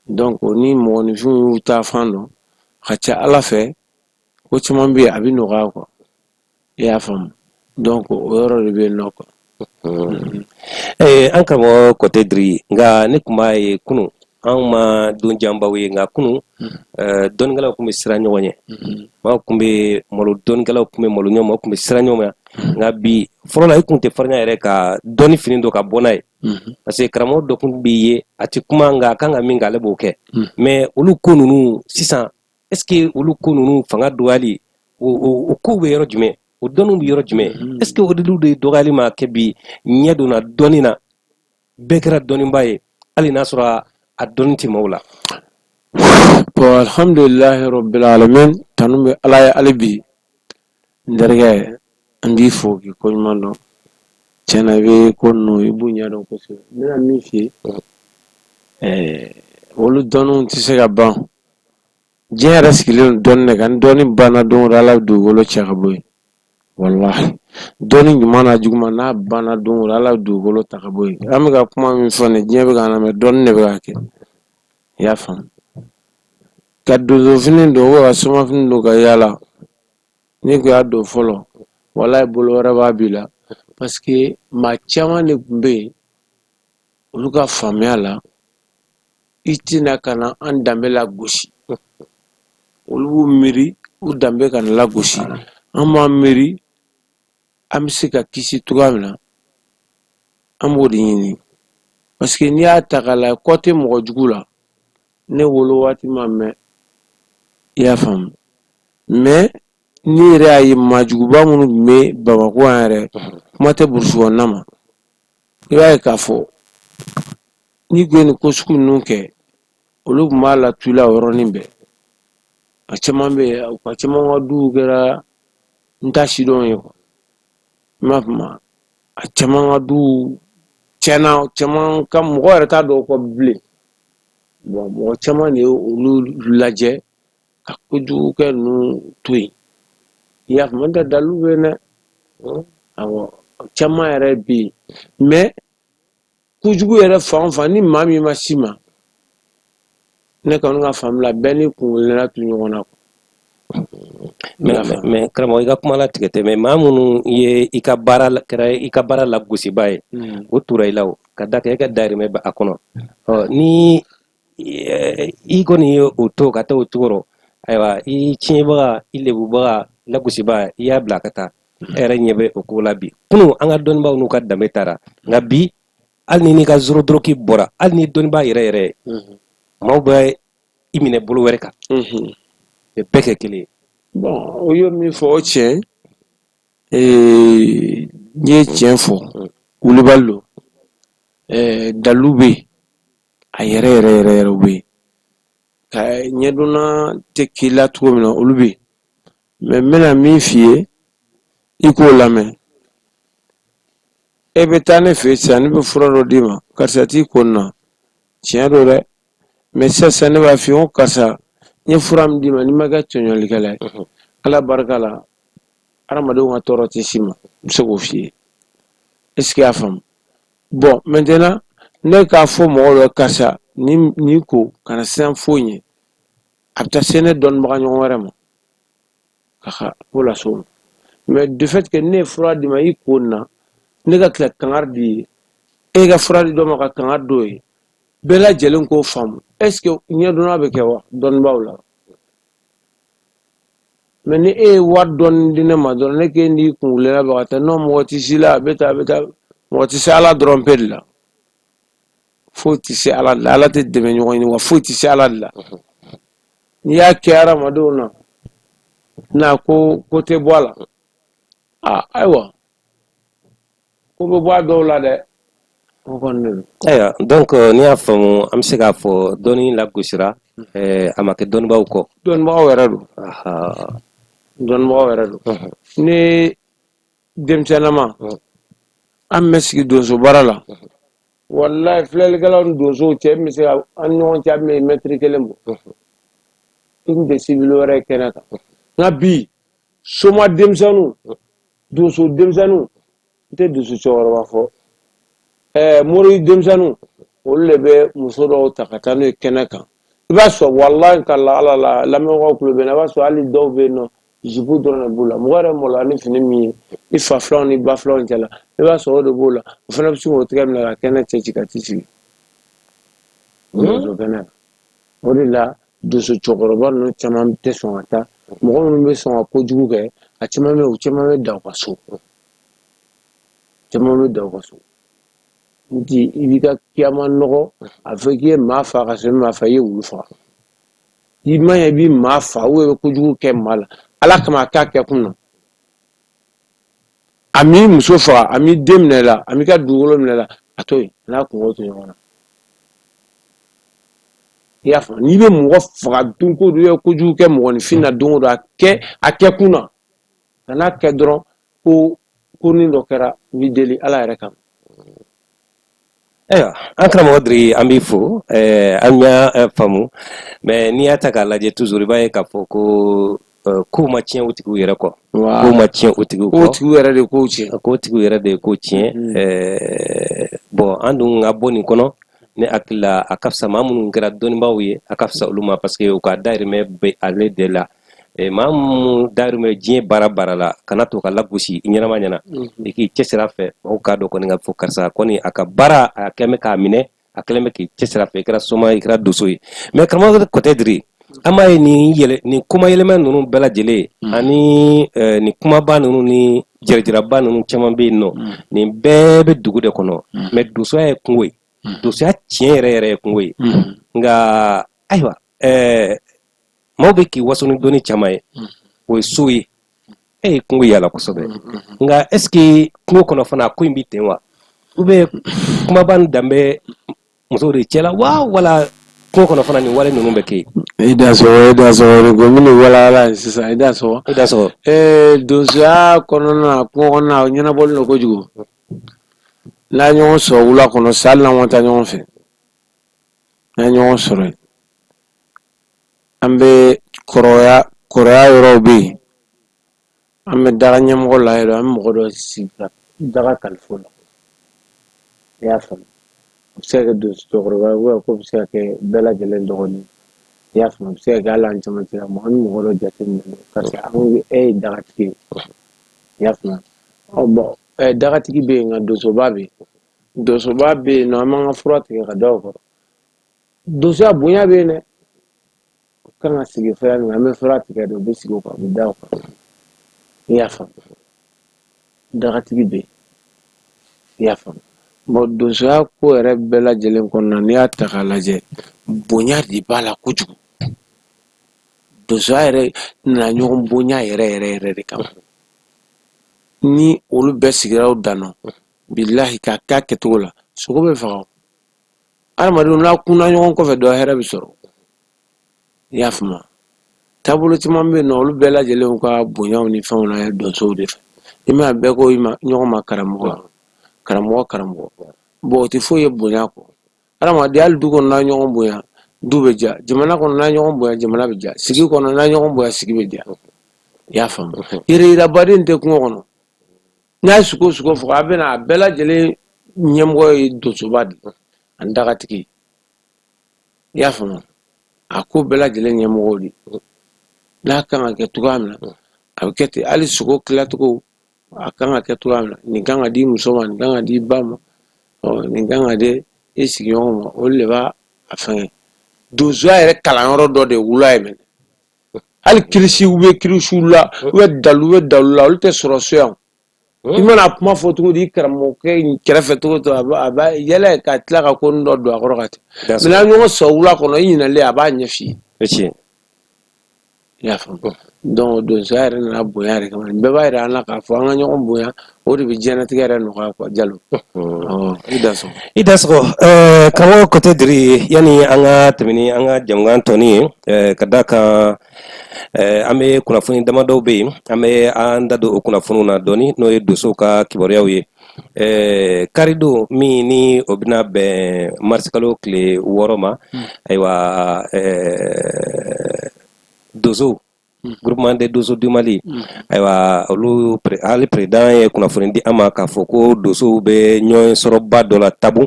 donc ni mɔgɔninfin y'u ta fan dɔn ka ca Ala fɛ ko caman bɛ yen a bɛ nɔgɔya quoi i y'a faamu donc o yɔrɔ de bɛ yen nɔ quoi. An karamɔgɔ Kɔte Diri nka ne tun b'a ye kunun an ma don janbaw ye nka kunun dɔnnikɛlaw tun bɛ siran ɲɔgɔn ɲɛ maaw tun bɛ malo dɔnnikɛlaw tun bɛ malo ɲɔgɔn ma u tun bɛ siran ɲɔgɔn ma nka bi fɔlɔ la i tun tɛ farinya yɛrɛ ka dɔnni fini dɔ ka bɔ n'a ye parce que karamɔgɔ dɔ tun b'i ye a tɛ kuma nka a kan ka min kɛ ale b'o kɛ mais olu ko ninnu sisan est ce que olu ko ninnu fanga dɔgɔyali o kow bɛ yɔrɔ jumɛn o dɔnniw bɛ yɔrɔ jumɛn est ce que o de dɔgɔyali ma kɛ bi ɲɛ donna dɔnni na bɛɛ kɛra dɔnniba ye hali n'a sɔrɔ a dɔnni tɛ maaw la. Bon alhamdulillahi rabbil alamin tanu bɛ Ala ye hali bi n terikɛ an b'i fo k'i ko ɲuman dɔn tiɲɛna i bɛ ko ninnu i b'u ɲɛdɔn kosɛbɛ n bɛna min f'i ye olu dɔnniw tɛ se ka ban diɲɛ yɛrɛ sigilen don dɔnni de kan ni dɔnni banna don o don Ala bɛ dugukolo cɛ ka bɔ yen wallahi dɔnni ɲuman na juguman n'a banna don o don Ala bɛ dugukolo ta ka bɔ yen an bɛ ka kuma min fɔ nin diɲɛ bɛ ka lamɛn dɔnni de bɛ ka kɛ i y'a faamu ka donsofini don ka somafini don ka yaala ni ko y'a don fɔlɔ wallahi bolo wɛrɛ b'a b'i la parce que maa caman de tun bɛ yen olu ka faamuya la i tɛna ka na an danbe la gosi olu b'u miiri u danbe ka na lagosi an b'an miiri an bɛ se ka kisi cogoya min na an b'o de ɲini parce que n'i y'a ta k'a lajɛ kɔ tɛ mɔgɔ jugu la ne wolo waati ma mɛn i y'a faamu mais ni yɛrɛ y'a ye maajuguba minnu tun bɛ Bamako yan yɛrɛ kuma tɛ burusi kɔnɔna ma i b'a ye k'a fɔ n'i ko ye nin ko sugu ninnu kɛ olu tun b'a latu i la o yɔrɔnin bɛɛ a caman bɛ yen a caman ka duw kɛra n ta sidɔn ye quoi i m'a faamu a caman ka duw tiɲɛna caman ka mɔgɔ yɛrɛ t'a dɔn kɔ bilen bon mɔgɔ caman de ye olu lajɛ ka kojugu kɛ ninnu to yen i y'a faamu n tɛ dalilu bɛ yen dɛ awɔ caman yɛrɛ bɛ yen mais kojugu yɛrɛ fan o fan ni maa min ma s'i ma ne kɔni ka faamu la bɛɛ ni kunkelenna tu ɲɔgɔn na mais karamɔgɔ i ka kuma latigɛ tɛ mais maa minnu ye i ka baara kɛra i ka baara lagosiba ye o tura i la o ka da kɛ e ka dahirimɛ bɛ a kɔnɔ ni i kɔni ye o to ka taa o cogo ayiwa i tiɲɛbaga i lebubaga lagosiba i y'a bila ka taa e yɛrɛ ɲɛ bɛ o ko la bi kunun an ka dɔnnibaw n'u ka danbe taara nka bi hali ni ka zoro dɔrɔki bɔra hali ni dɔnnibaa yɛrɛ yɛrɛ ye maaw bɛ i minɛ bolo wɛrɛ kan bɛɛ kɛ kelen ye. bon o ye min fɔ o tiɲɛ n ye tiɲɛ fɔ wulibali don dalilu bɛ yen a yɛrɛ yɛrɛ yɛrɛ yɛrɛ bɛ yen ka ɲɛdɔnna tɛ k'i la cogo min na olu bɛ yen mais n bɛna min f'i ye i k'o lamɛn e bɛ taa ne fɛ yen sisan ne bɛ fura dɔ d'i ma karisa t'i ko nin na tiɲɛ don dɛ mais sisan ne b'a f'i ye ko karisa n ye fura min d'i ma n'i ma kɛ tɔɲɔlikɛla ye Ala barika la hadamadenw ka tɔɔrɔ tɛ s'i ma n bɛ se k'o f'i ye est ce que i y'a faamu bon maintenant ne k'a fɔ mɔgɔw ye karisa ni ko kana siran foyi ɲɛ a bɛ taa se ne dɔnnibaga ɲɔgɔn wɛrɛ ma pour la somme. Mais de fait que ne fura di ma i konna ne ka tila kangar di e ka fura di dɔ ma ka kangar dɔ ye bɛɛ lajɛlen k'o faamu est ce que ɲɛdɔnna bɛ kɛ wa dɔnnibaw la mais ni e ye wari dɔɔni di ne ma dɔrɔn ne k'e n'i kungilenna bɛ ka taa non mɔgɔ ti si la a bɛ taa mɔgɔ ti se ala dɔrɔn pe de la foyi ti se ala de la ala tɛ dɛmɛ ɲɔgɔn ɲini wa foyi ti se ala de la n'i y'a kɛ hadamadenw na n'a ko tɛ bɔ a la ayiwa ko bɛ bɔ a dɔw la dɛ o kɔni de don. Ayiwa donc n'i y'a faamu an bɛ se k'a fɔ dɔnni lagosira a ma kɛ dɔnnibaw kɔ. Dɔnnibagaw yɛrɛ don. Dɔnnibagaw yɛrɛ don. Ni denmisɛnnama an bɛ sigi donso baara la walayi filɛlikɛlaw ni donsow cɛ bɛ se ka an ni ɲɔgɔn cɛ bɛ mɛtiri kelen bɔ i tun tɛ sibili wɛrɛ ye kɛnɛ kan nka bi soma denmisɛnninw donso denmisɛnninw n tɛ donso cɛkɔrɔba fɔ mori denmisɛnninw olu de bɛ muso dɔw ta ka taa n'o ye kɛnɛ kan i b'a sɔrɔ walayi ka la ala la lamɛnbagaw tulo bɛ na i b'a sɔrɔ hali dɔw bɛ yen nɔ jipu dɔrɔn de b'u la mɔgɔ yɛrɛ mɔla ni fini min ye i fa filaw ni ba filaw cɛla i b'a sɔrɔ o de b'o la o fana bɛ se k'o tigɛ minɛ ka kɛnɛ cɛ ci ka t'i sigi donso kɛnɛ o de la donso cɛkɔrɔba ninnu caman tɛ sɔn ka taa mɔgɔ minnu bɛ sɔn ka kojugu kɛ a caman bɛ u caman bɛ da u ka so caman bɛ da u ka so nti i b'i ka kiyama nɔgɔ a fɔ k'i ye maa fa ka sɔrɔ maa fa i ye wulu faga i ma ɲɛ i b'i maa fa ou i bɛ kojugu kɛ maa la ala kama a k'a kɛ kun na a m'i muso faga a m'i den minɛ la a m'i ka dugukolo minɛ la a to yen n'a kungo to ɲɔgɔn na i y'a faamu n'i bɛ mɔgɔ faga don ko don i ye kojugu kɛ mɔgɔninfin na don o don a kɛ kun na ka n'a kɛ dɔrɔn ko ni dɔ kɛra i b'i deli ala yɛrɛ kama. Ayiwa an karamɔgɔ Diri an b'i fo an y'a faamu mais n'i y'a ta k'a lajɛ toujours i b'a ye k'a fɔ ko kow ma tiɲɛ o tigiw yɛrɛ kɔ kow ma tiɲɛ o tigiw kɔ o tigiw yɛrɛ de kow tiɲɛ ko tigiw yɛrɛ de ye kow tiɲɛ bon an dun ka bɔ nin kɔnɔ ne hakili la a ka fisa maa minnu kɛra dɔnnibaw ye a ka fisa olu ma parce que u ka dahirimɛ bɛ ale de la maa minnu dahirimɛ diɲɛ baara la kana to ka lagosi i ɲɛnama ɲɛna i k'i cɛsiri a fɛ mɔgɔw k'a dɔn kɔni ka fɔ karisa kɔni a ka baara a kɛlen bɛ k'a minɛ a kɛlen bɛ k'i cɛsiri a fɛ i kɛra soma i kɛra doso ye mais karamɔgɔ kɔtɛ Diri an b'a ye nin kuma yɛlɛmɛ ninnu bɛɛ lajɛlen ani nin kumaba ninnu ni jɛrɛjɛrɛba ninnu caman bɛ yen nɔ nin bɛɛ bɛ dugu de kɔnɔ mais dosoya ye kungo ye dosoya tiɲɛ yɛrɛ ye kungo ye nka ayiwa maaw bɛ k'i waso ni dɔnni caman ye o ye so ye e ye kungo yala kosɛbɛ nka est ce que kungo kɔnɔ fana ko in bɛ ten wa ou bien kumaba nin danbɛ musow de cɛ la wala kungo kɔnɔ fana nin wale ninnu bɛ kɛ yen. i da sɔrɔ ko minnu walala ye sisan i da sɔrɔ donsoya kɔnɔna na kungo kɔnɔna o ɲɛnabɔlen don kojugu n'a ɲɔgɔn sɔrɔ wula kɔnɔ sa hali n'an taa ɲɔgɔn fɛ n'a ɲɔgɔn sɔrɔ yen an bɛ kɔrɔya yɔrɔw bɛ yen an bɛ daga ɲɛmɔgɔ la yɛrɛ an bɛ mɔgɔ dɔ sigi ka daga kalifo la i y'a faamu o bɛ se ka kɛ donso cɛkɔrɔba ye ko bɛ se ka kɛ bɛɛ lajɛlen dɔgɔnin i y'a faamu a bɛ se ka kɛ hali an caman tɛ an bɛ mɔgɔ dɔ jateminɛ parce que e ye dagatigi ye i y'a faamu dagatigi bɛ yen nka donsoba bɛ yen donsoba bɛ yen nɔ an b'an ka fura tigɛ ka da o kɔrɔ donsoya bonya bɛ yen dɛ kan ka sigi fɛn min an bɛ fura tigɛ de u bɛ sigi o kan u bɛ da o kan i y'a faamu dagatigi bɛ yen i y'a faamu donsoya ko yɛrɛ bɛɛ lajɛlen kɔnɔna n'i y'a ta k'a lajɛ bonya de b'a la kojugu donsoya yɛrɛ nana ɲɔgɔn bonya yɛrɛ de kama ni olu bɛɛ sigira o dan na bilahi k'a k'a kɛcogo la sogo bɛ faga adamadenw n'a kunna ɲɔgɔn kɔfɛ dɔ hɛrɛ bɛ sɔrɔ i y'a faamu taabolo caman bɛ yen nɔ olu bɛɛ lajɛlen ka bonyaw ni fɛnw na donsow de fɛ i ma bɛɛ ko ɲɔgɔn ma karamɔgɔ bon o tɛ foyi ye bonya kɔ adamaden hali du kɔnɔ n'a ɲɔgɔn bonya du bɛ diya jamana kɔnɔ n'a ɲɔgɔn bonya jamana bɛ diya sigi kɔnɔ n'a ɲɔgɔn bonya sigi bɛ diya i y'a faamu yɛrɛyirabaden tɛ kungo kɔnɔ n'a ye sogo fɔ a bɛ na a bɛɛ lajɛlen ɲɛmɔgɔ ye donsoba de ani dagatigi i y'a faamu a ko bɛɛ lajɛlen ɲɛmɔgɔ de n'a kan ka kɛ cogoya min na a bɛ kɛ ten hali sogo tilacogo a kan ka kɛ cogoya min na nin kan ka di muso ma nin kan ka di ba ma nin kan ka di i sigiɲɔgɔn ma olu de b'a a fɛngɛ donsoya yɛrɛ kalanyɔrɔ dɔ de wula ye mɛ hali kirisiw bɛ kirisiw la u bɛ dalu la olu tɛ sɔrɔ so yan i mana kuma fɔ cogo di i karamɔgɔkɛ kɛrɛfɛ cogo a b'a yɛlɛ ka tila ka ko dɔ don a kɔrɔ ka ten mɛ n'a ɲɔgɔn sɔrɔ wula kɔnɔ i ɲinalen a b'a ɲɛ f'i ye i y'a faamu donc donsoya yɛrɛ nana bonya yɛrɛ kama bɛɛ b'a yira an na k'a fɔ an ka ɲɔgɔn bonya o de bɛ diɲɛlatigɛ yɛrɛ nɔgɔya quoi Jalo i da sɔgɔ karamɔgɔ Kɔtɛ Diri yani an ka tɛmɛ ni an ka jamukan tɔni ye ka da kan an bɛ kunnafoni damadɔw bɛ yen an bɛ an da don o kunnafoniw na dɔɔni n'o ye donsow ka kibaruyaw ye karidon min ni o bɛna bɛn marisi kalo tile 6 ma ayiwa donsow groupement des donsows du Mali ayiwa olu hali président ye kunnafoni di an ma k'a fɔ ko donsow bɛ ɲɔgɔn sɔrɔba dɔ la Tabu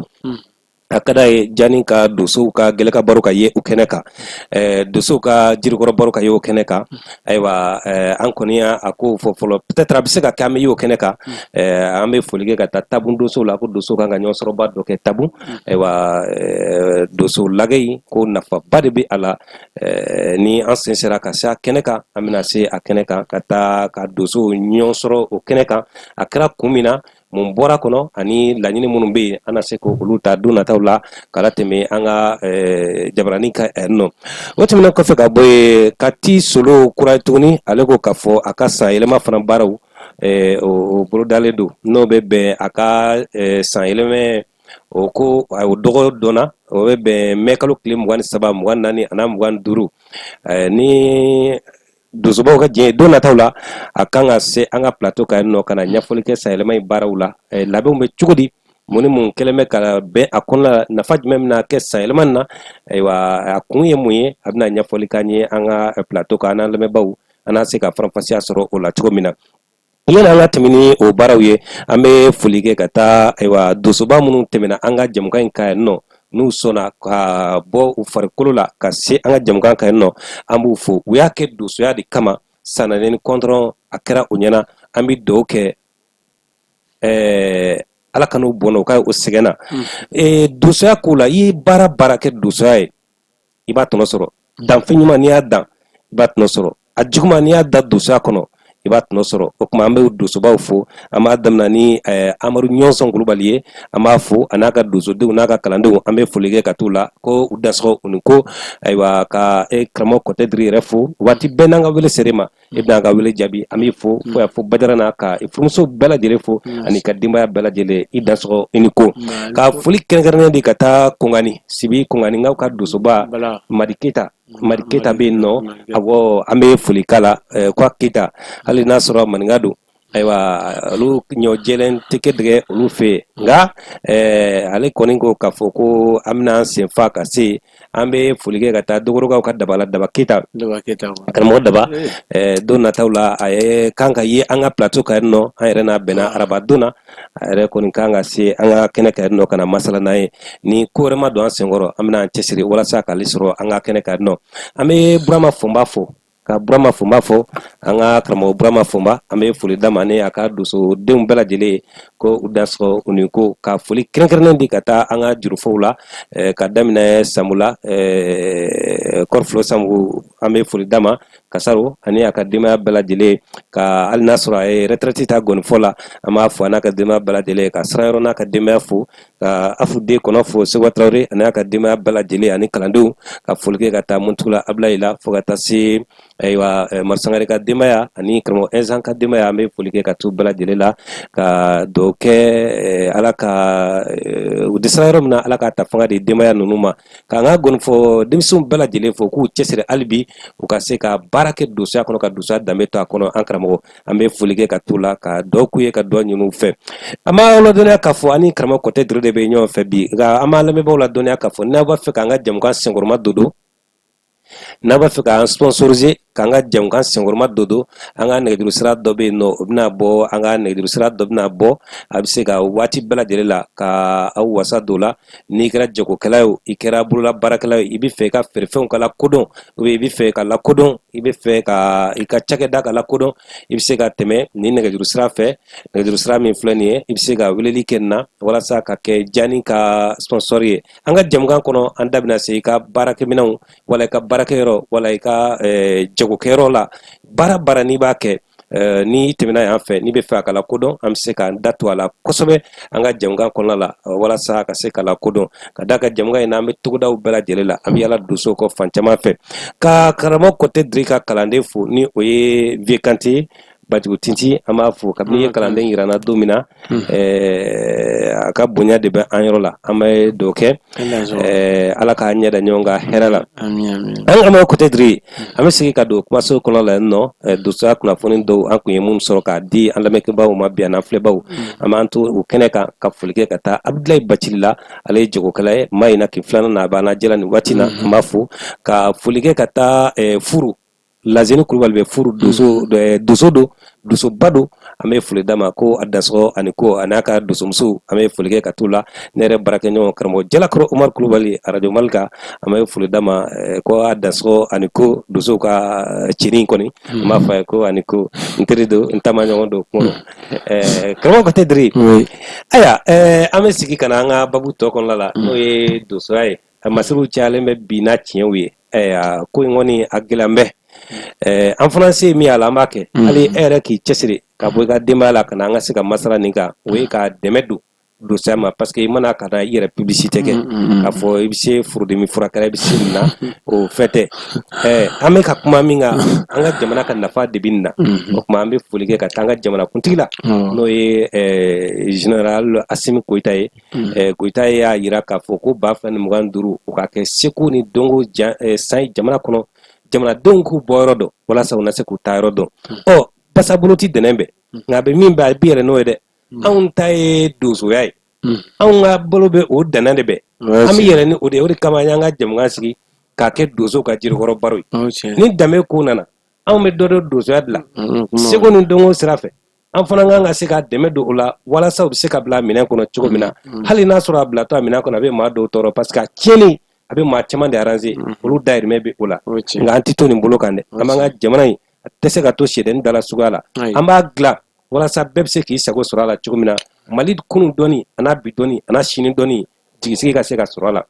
a ka d'a ye janni ka donsow ka gɛlɛka baro ka ye o kɛnɛ kan donsow ka jirikɔrɔ baro ka ye o kɛnɛ kan ayiwa an kɔni a ko fɔ fɔlɔ peut-être a bɛ se ka kɛ an bɛ ye o kɛnɛ kan an bɛ foli kɛ ka taa Tabu donsow la ko donsow kan ka ɲɔgɔn sɔrɔba dɔ kɛ Tabu ayiwa donsow lagɛ ko nafaba de bɛ a la ni an sen sera ka se a kɛnɛ kan an bɛna se a kɛnɛ kan ka taa ka donsow ɲɔgɔn sɔrɔ o kɛnɛ kan a kɛra kun min na mun bɔra kɔnɔ ani laɲini minnu bɛ yen an na se k'olu ta don nataw la k'a tɛmɛ an ka jabarani ka nɔ o tɛmɛnen kɔfɛ ka bɔ yen Kati Solo kura tuguni ale ko k'a fɔ a ka san yɛlɛma fana baaraw o bolodalen don n'o bɛ bɛn a ka san yɛlɛmɛ o ko o dɔgɔ dɔnna o bɛ bɛn mɛ kalo tile 23 24 ani 25 ni donsobaw ka diɲɛ don nataw la a kan ka se an ka plateau kan nɔ ka na ɲɛfɔli kɛ sayɛlɛma in baaraw la labɛnw bɛ cogo di mun ni mun kɛlen bɛ ka bɛn a kɔnɔna nafa jumɛn bɛna kɛ sayɛlɛma na ayiwa a kun ye mun ye a bɛna ɲɛfɔli k'an ye an ka plateau kan an lamɛnbaaw an na se ka faranfasiya sɔrɔ o la cogo min na yani an ka tɛmɛ ni o baaraw ye an bɛ foli kɛ ka taa ayiwa donsoba minnu tɛmɛna an ka jamukan in kan nɔ n'u sɔnna ka bɔ u farikolo la ka se an ka jamukan kan nɔ an b'u fo u y'a kɛ donsoya de kama sanadeni kɔntɔrɔn a kɛra o ɲɛna an bɛ dugawu kɛ ala kan'u bɔnna u ka o sɛgɛnna donsoya ko la i ye baara kɛ donsoya ye i b'a tɔnɔ sɔrɔ danfɛn ɲuman n'i y'a dan i b'a tɔnɔ sɔrɔ a juguman n'i y'a da donsoya kɔnɔ i b'a tɔnɔ sɔrɔ o kuma an bɛ donsobaw fo an b'a daminɛ ni Amadu Ɲɔnsɔn Kulubali ye an b'a fo a n'a ka donsodenw n'a ka kalandenw an bɛ foli kɛ ka t'u la ko u dansɔgɔ u ni ko ayiwa ka karamɔgɔ Kɔtɛ Diri yɛrɛ fo waati bɛɛ n'an ka wele sere ma i bɛna an ka wele jaabi an b'i fo fo y'a fɔ Badara n'a ka furumuso bɛɛ lajɛlen fo ani ka denbaya bɛɛ lajɛlen i dansɔgɔ i ni ko ka foli kɛrɛnkɛrɛnnen di ka taa Kɔngani Sibi Kɔnganikaw ka donsoba Madi Keyita bɛ yen nɔ awɔ an bɛ foli k'a la kwa Keyita hali n'a sɔrɔ maninka don ayiwa olu ɲɔ jɛlen tɛ kɛ dɛgɛ olu fɛ nka ale kɔni ko k'a fɔ ko an bɛna an sen fa ka se an bɛ foli kɛ ka taa Dogorokaw ka Daba Keyita karamɔgɔ Daba don nataw la a ye kan ka ye an ka plateau kan nɔ an yɛrɛ n'a bɛnna araba don na a yɛrɛ kɔni kan ka se an ka kɛnɛ kan nɔ ka na masala n'a ye ni ko wɛrɛ ma don an senkɔrɔ an bɛna an cɛsiri walasa k'ale sɔrɔ an ka kɛnɛ kan nɔ an bɛ Burama Fɔnba fo ka Burama Fɔnba fɔ an ka karamɔgɔ Burama Fɔnba an bɛ foli d'a ma ni a ka donsodenw bɛɛ lajɛlen ko u dansɔgɔ u ni ko ka foli kɛrɛnkɛrɛnnen di ka taa an ka jurufow la ka daminɛ Samula Kɔrifilo Samu an bɛ foli d'a ma Kasaro ani a ka denbaya bɛɛ lajɛlen ka hali n'a sɔrɔ a ye retraite ta gɔnifɔ la an b'a fɔ a n'a ka denbaya bɛɛ lajɛlen ka Sirayɔrɔ n'a ka denbaya fo ka Afude Kɔnɔ fo Segu Tarawele ani a ka denbaya bɛɛ lajɛlen ani kalandenw ka foli kɛ ka taa Muntugula Abilayi la fo ka taa se ayiwa Marisangare ka denbaya ani karamɔgɔ Ɛnzan ka denbaya an bɛ foli kɛ ka t'u bɛɛ lajɛlen la ka dugawu kɛ ala ka u dɛsɛra yɔrɔ min na ala ka ta fanga di denbaya ninnu ma k'an ka gɔnifɔ denmisɛnw bɛɛ lajɛlen fo k'u cɛsiri hali bi u ka se ka baara kɛ donsoya kɔnɔ ka donsoya danbe to a kɔnɔ an karamɔgɔ an bɛ foli kɛ ka t'u la ka dugawu k'u ye ka dugawu ɲini u fɛ an b'a ladɔnniya k'a fɔ ani karamɔgɔ Kɔtɛ Diri de bɛ ɲɔgɔn fɛ bi nka an b'a lamɛnbaaw ladɔnniya k'a fɔ n'a b'a fɛ k'an ka jamukan senkɔrɔma dodo n'a b'a fɛ k'an sponsoriser k'an ka jɛmukan senkɔrɔma dɔ don an ka nɛgɛjuru sira dɔ bɛ yen nɔ o bɛna bɔ an ka nɛgɛjuru sira dɔ bɛna bɔ a bɛ se ka waati bɛɛ lajɛlen la ka aw wasa don la n'i kɛra jagokɛla ye i kɛra bolola baarakɛla ye i bɛ fɛ i ka feerefɛnw ka lakodɔn i bɛ fɛ ka lakodɔn i bɛ fɛ ka i ka cakɛda ka lakodɔn i bɛ se ka tɛmɛ ni nɛgɛjuru sira fɛ nɛgɛjuru sira min filɛ nin ye i bɛ se ka weleli kɛ nin na walasa ka kɛ Jani ka sponsor ye an ka jɛmukan kɔnɔ an da bɛna se i ka baarakɛminɛnw wala i ka baarakɛyɔrɔ wala i ka jagokɛyɔrɔ la baara n'i b'a kɛ ni tɛmɛna yan fɛ n'i bɛ fɛ ka lakodɔn an bɛ se k'an da to a la kosɛbɛ an ka jɛmukan kɔnɔna la walasa ka se ka lakodɔn ka da ka jɛmukan in na an bɛ togodaw bɛɛ lajɛlen la an bɛ yala doso kɔ fan caman fɛ ka karamɔgɔ Kɔte Diri ka kalanden fo ni o ye Vieux Kante Bajugu Tinti an b'a fo kabini ye kalanden yira n na don min na a ka bonya de bɛ an yɔrɔ la an bɛ dɔw kɛ ala k'a ɲɛ da ɲɔgɔn ka hɛrɛ la an karamɔgɔ Kɔte Diri an bɛ segin ka don kumaso kɔnɔ la yen nɔ dosoya kunnafoni dɔw an kun ye minnu sɔrɔ k'a di an lamɛnbagaw ma bi an filɛbaw an b'an to o kɛnɛ kan ka foli kɛ ka taa Abudulayi Bacili la ale ye jagokɛla ye maa in na k'i filanan na a b'an lajɛla nin waati na an b'a fo ka foli kɛ ka taa furu Lazini Kulubali bɛ furu doso don dosoba don an bɛ foli d'a ma ko a dansɔgɔ ani ko a n'a ka dosomuso an bɛ foli kɛ ka t'u la ne yɛrɛ baarakɛɲɔgɔn karamɔgɔ Jalakɔrɔ Umaru Kulubali Radio Malika an bɛ foli d'a ma ko a dansɔgɔ ani ko dosow ka cini kɔni an b'a fɔ a ye ko ani ko n teri don n taamaɲɔgɔn don kuma karamɔgɔ Kɔte Diri aya an bɛ sigi ka na an ka babu tɔ kɔnɔna la n'o ye dosoya ye a masiriw cayalen bɛ bi n'a tiɲɛw ye ko in kɔni a gɛlɛn bɛ an fana se min a la an b'a kɛ hali e yɛrɛ k'i cɛsiri ka bɔ i ka denbaya la ka na an ka se ka masala nin kan o ye ka dɛmɛ don dosoya ma parce que i mana ka na i yɛrɛ publicité kɛ k'a fɔ i bɛ se furudimi furakɛla i bɛ se nin na o fɛn tɛ an bɛ ka kuma min kan an ka jamana ka nafa de bɛ nin na o tuma an bɛ foli kɛ ka taa an ka jamana kuntigi la n'o ye Général Asimi Goyita ye Goyita y'a jira k'a fɔ ko 2025 o ka kɛ seko ni dɔnko san ye jamana kɔnɔ jamanadenw k'u bɔ yɔrɔ dɔn walasa u na se k'u taa yɔrɔ dɔn basabolo ti dɛnɛn bɛ nka a bɛ min bɛ a bɛ yɛrɛ n'o ye dɛ anw ta ye dosoya ye anw ka bolo bɛ o dɛnɛn de bɛ an bɛ yɛrɛ ni o de kama an y'an ka jɛmukan sigi k'a kɛ doso ka jirikɔrɔ baro ye ni danbe ko nana anw bɛ dɔ dɔ dosoya dilan seko ni dɔnko sira fɛ an fana kan ka se ka dɛmɛ don o la walasa u bɛ se ka bila minɛn kɔnɔ cogo min na hali n'a sɔrɔ a bilatɔ a minɛn kɔnɔ a bɛ maa dɔw tɔɔrɔ parce que a tiɲɛni a bɛ maa caman de arranger olu dayirimɛ bɛ o la nka an tɛ to nin bolo kan dɛ an b'an ka jamana in a tɛ se ka to sɛdɛni dala suguya la an b'a dilan walasa bɛɛ bɛ se k'i sago sɔrɔ a la cogo min na Mali kunun dɔnni a n'a bi dɔnni a n'a sini dɔnni jigisigi ka se ka sɔrɔ a la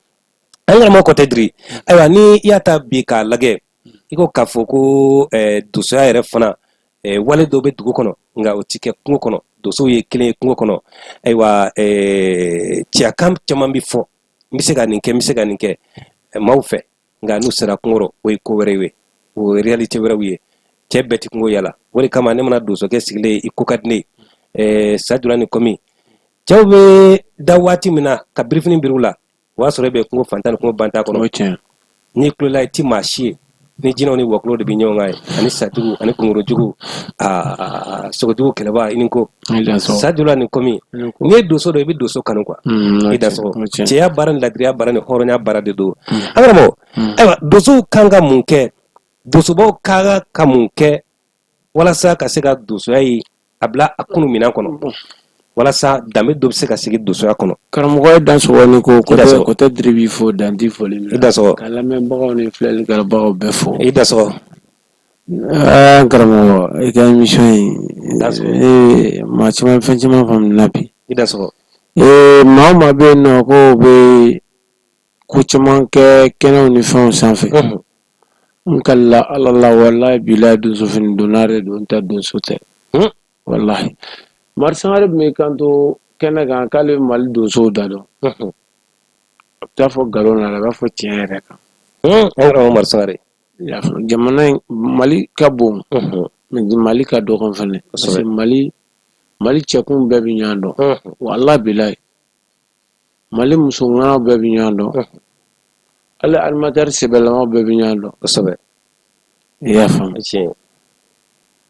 an karamɔgɔ Kɔte Diri ayiwa ni i y'a ta bi k'a lajɛ i ko k'a fɔ ko dosoya yɛrɛ fana wale dɔw bɛ dugu kɔnɔ nka o ti kɛ kungo kɔnɔ dosow ye kelen ye kungo kɔnɔ ayiwa cɛyakan caman bɛ fɔ n bɛ se ka nin kɛ n bɛ se ka nin kɛ maaw fɛ nka n'u sera kungo o ye ko wɛrɛ ye o ye réalité wɛrɛw ye cɛ bɛɛ tɛ kungo yala o de kama ne mana dosokɛ sigilen i ko ka di ne ye Sadula ni Kɔmi cɛw bɛ da waati min na ka birifini biri u la o y'a sɔrɔ e bɛ kungo fantan ni kungo banta kɔnɔ n'i kulela i ti maa si ye ni jinɛw ni wɔkulɔw de bɛ ɲɔgɔn kan ye ani satigiw ani kungorojugu sogojugu kɛlɛba i ni ko Sadula ni Kɔmi n'i ye doso dɔ i bɛ doso kanu quoi i dansɔgɔ cɛya baara ni ladiriya baara ni hɔrɔnya baara de don an karamɔgɔ ayiwa dosow kan ka mun kɛ dosobaw kan ka mun kɛ walasa ka se ka dosoya ye a bila a kunu minɛn kɔnɔ walasa danbe dɔ bɛ se ka sigi dosoya kɔnɔ karamɔgɔ ye dansɔgɔ ni ko Kɔte Diri b'i fo danti foli min i dansɔgɔ ka lamɛnbagaw ni filɛlikɛlabagaw bɛɛ fo i dansɔgɔ karamɔgɔ i ka émission in maa caman fɛn caman faamuna bi i dansɔgɔ maa o maa bɛ yen nɔ ko bɛ ko caman kɛ kɛnɛw ni fɛnw sanfɛ n kalila ala la walahi bilahi donso fini donna de don n tɛ donso tɛ walahi Mari Sangare bɛ kanto kɛnɛ kan k'ale Mali donsow da dɔn a bɛ taa fɔ nkalon na a b'a fɔ tiɲɛ yɛrɛ kan an karamɔgɔ Mari Sangare jamana in Mali ka bon mais Mali ka dɔgɔ fɛnɛ parce que Mali cɛkun bɛɛ bɛ ɲɔgɔn dɔn walahi bilahi Mali muso ŋanaw bɛɛ bɛ ɲɔgɔn dɔn hali animateur sɛbɛlamaw bɛɛ bɛ ɲɔgɔn dɔn kosɛbɛ i y'a faamu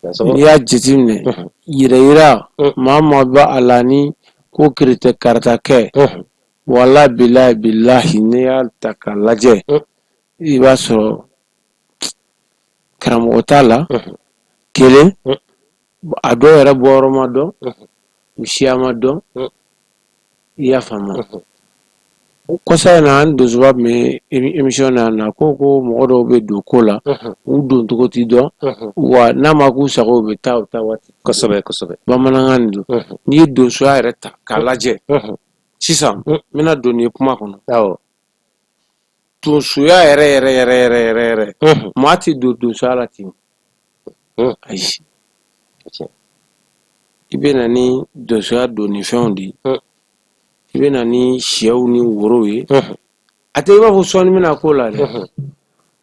n'i y'a jateminɛ yirayira maa maa bɛ a la ni ko kirite karata kɛ walahi bilahi n'i y'a ta k'a lajɛ i b'a sɔrɔ karamɔgɔ t'a la kelen a dɔw yɛrɛ bɔyɔrɔ ma dɔn u siya ma dɔn i y'a faamu kɔsa in na an donsoba tun bɛ émission na ko mɔgɔ dɔw bɛ don ko la u don cogo t'i dɔn wa n'a ma k'u sago u bɛ taa u ta waati kosɛbɛ bamanankan nin don n'i ye donsoya yɛrɛ ta k'a lajɛ sisan n bɛna don nin kuma kɔnɔ donsoya yɛrɛ maa tɛ don donsoya la ten ayi i bɛ na ni donsoya donni fɛnw de ye i bɛ na ni sɛw ni worow ye a tɛ i b'a fɔ sɔɔni bɛna k'o la dɛ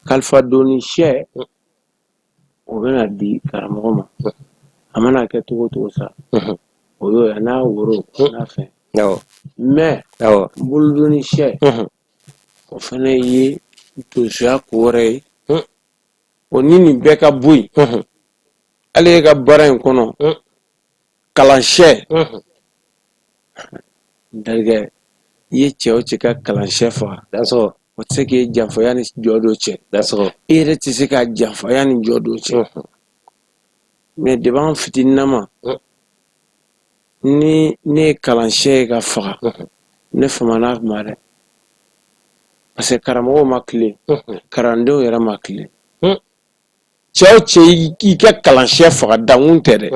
kalifa donni sɛ o bɛna di karamɔgɔ ma a mana kɛ cogo cogo sa o y'o ye n'a woro n'a fɛn mɛ bolodonni sɛ o fana ye donsoya ko wɛrɛ ye o ni nin bɛɛ ka bɔ yen hali e ka baara in kɔnɔ kalan sɛ ndarikɛ i ye cɛ o cɛ ka kalan sɛ faga o tɛ se k'e janfa yanni jɔ dɔ cɛ e yɛrɛ tɛ se k'a janfa yanni jɔ dɔ cɛ mɛ depi an fitininama ni ne ye kalan sɛ ye ka faga ne famana kuma dɛ parce que karamɔgɔw ma tilen kalandenw yɛrɛ ma tilen cɛ o cɛ i ka kalan sɛ faga dankun tɛ dɛ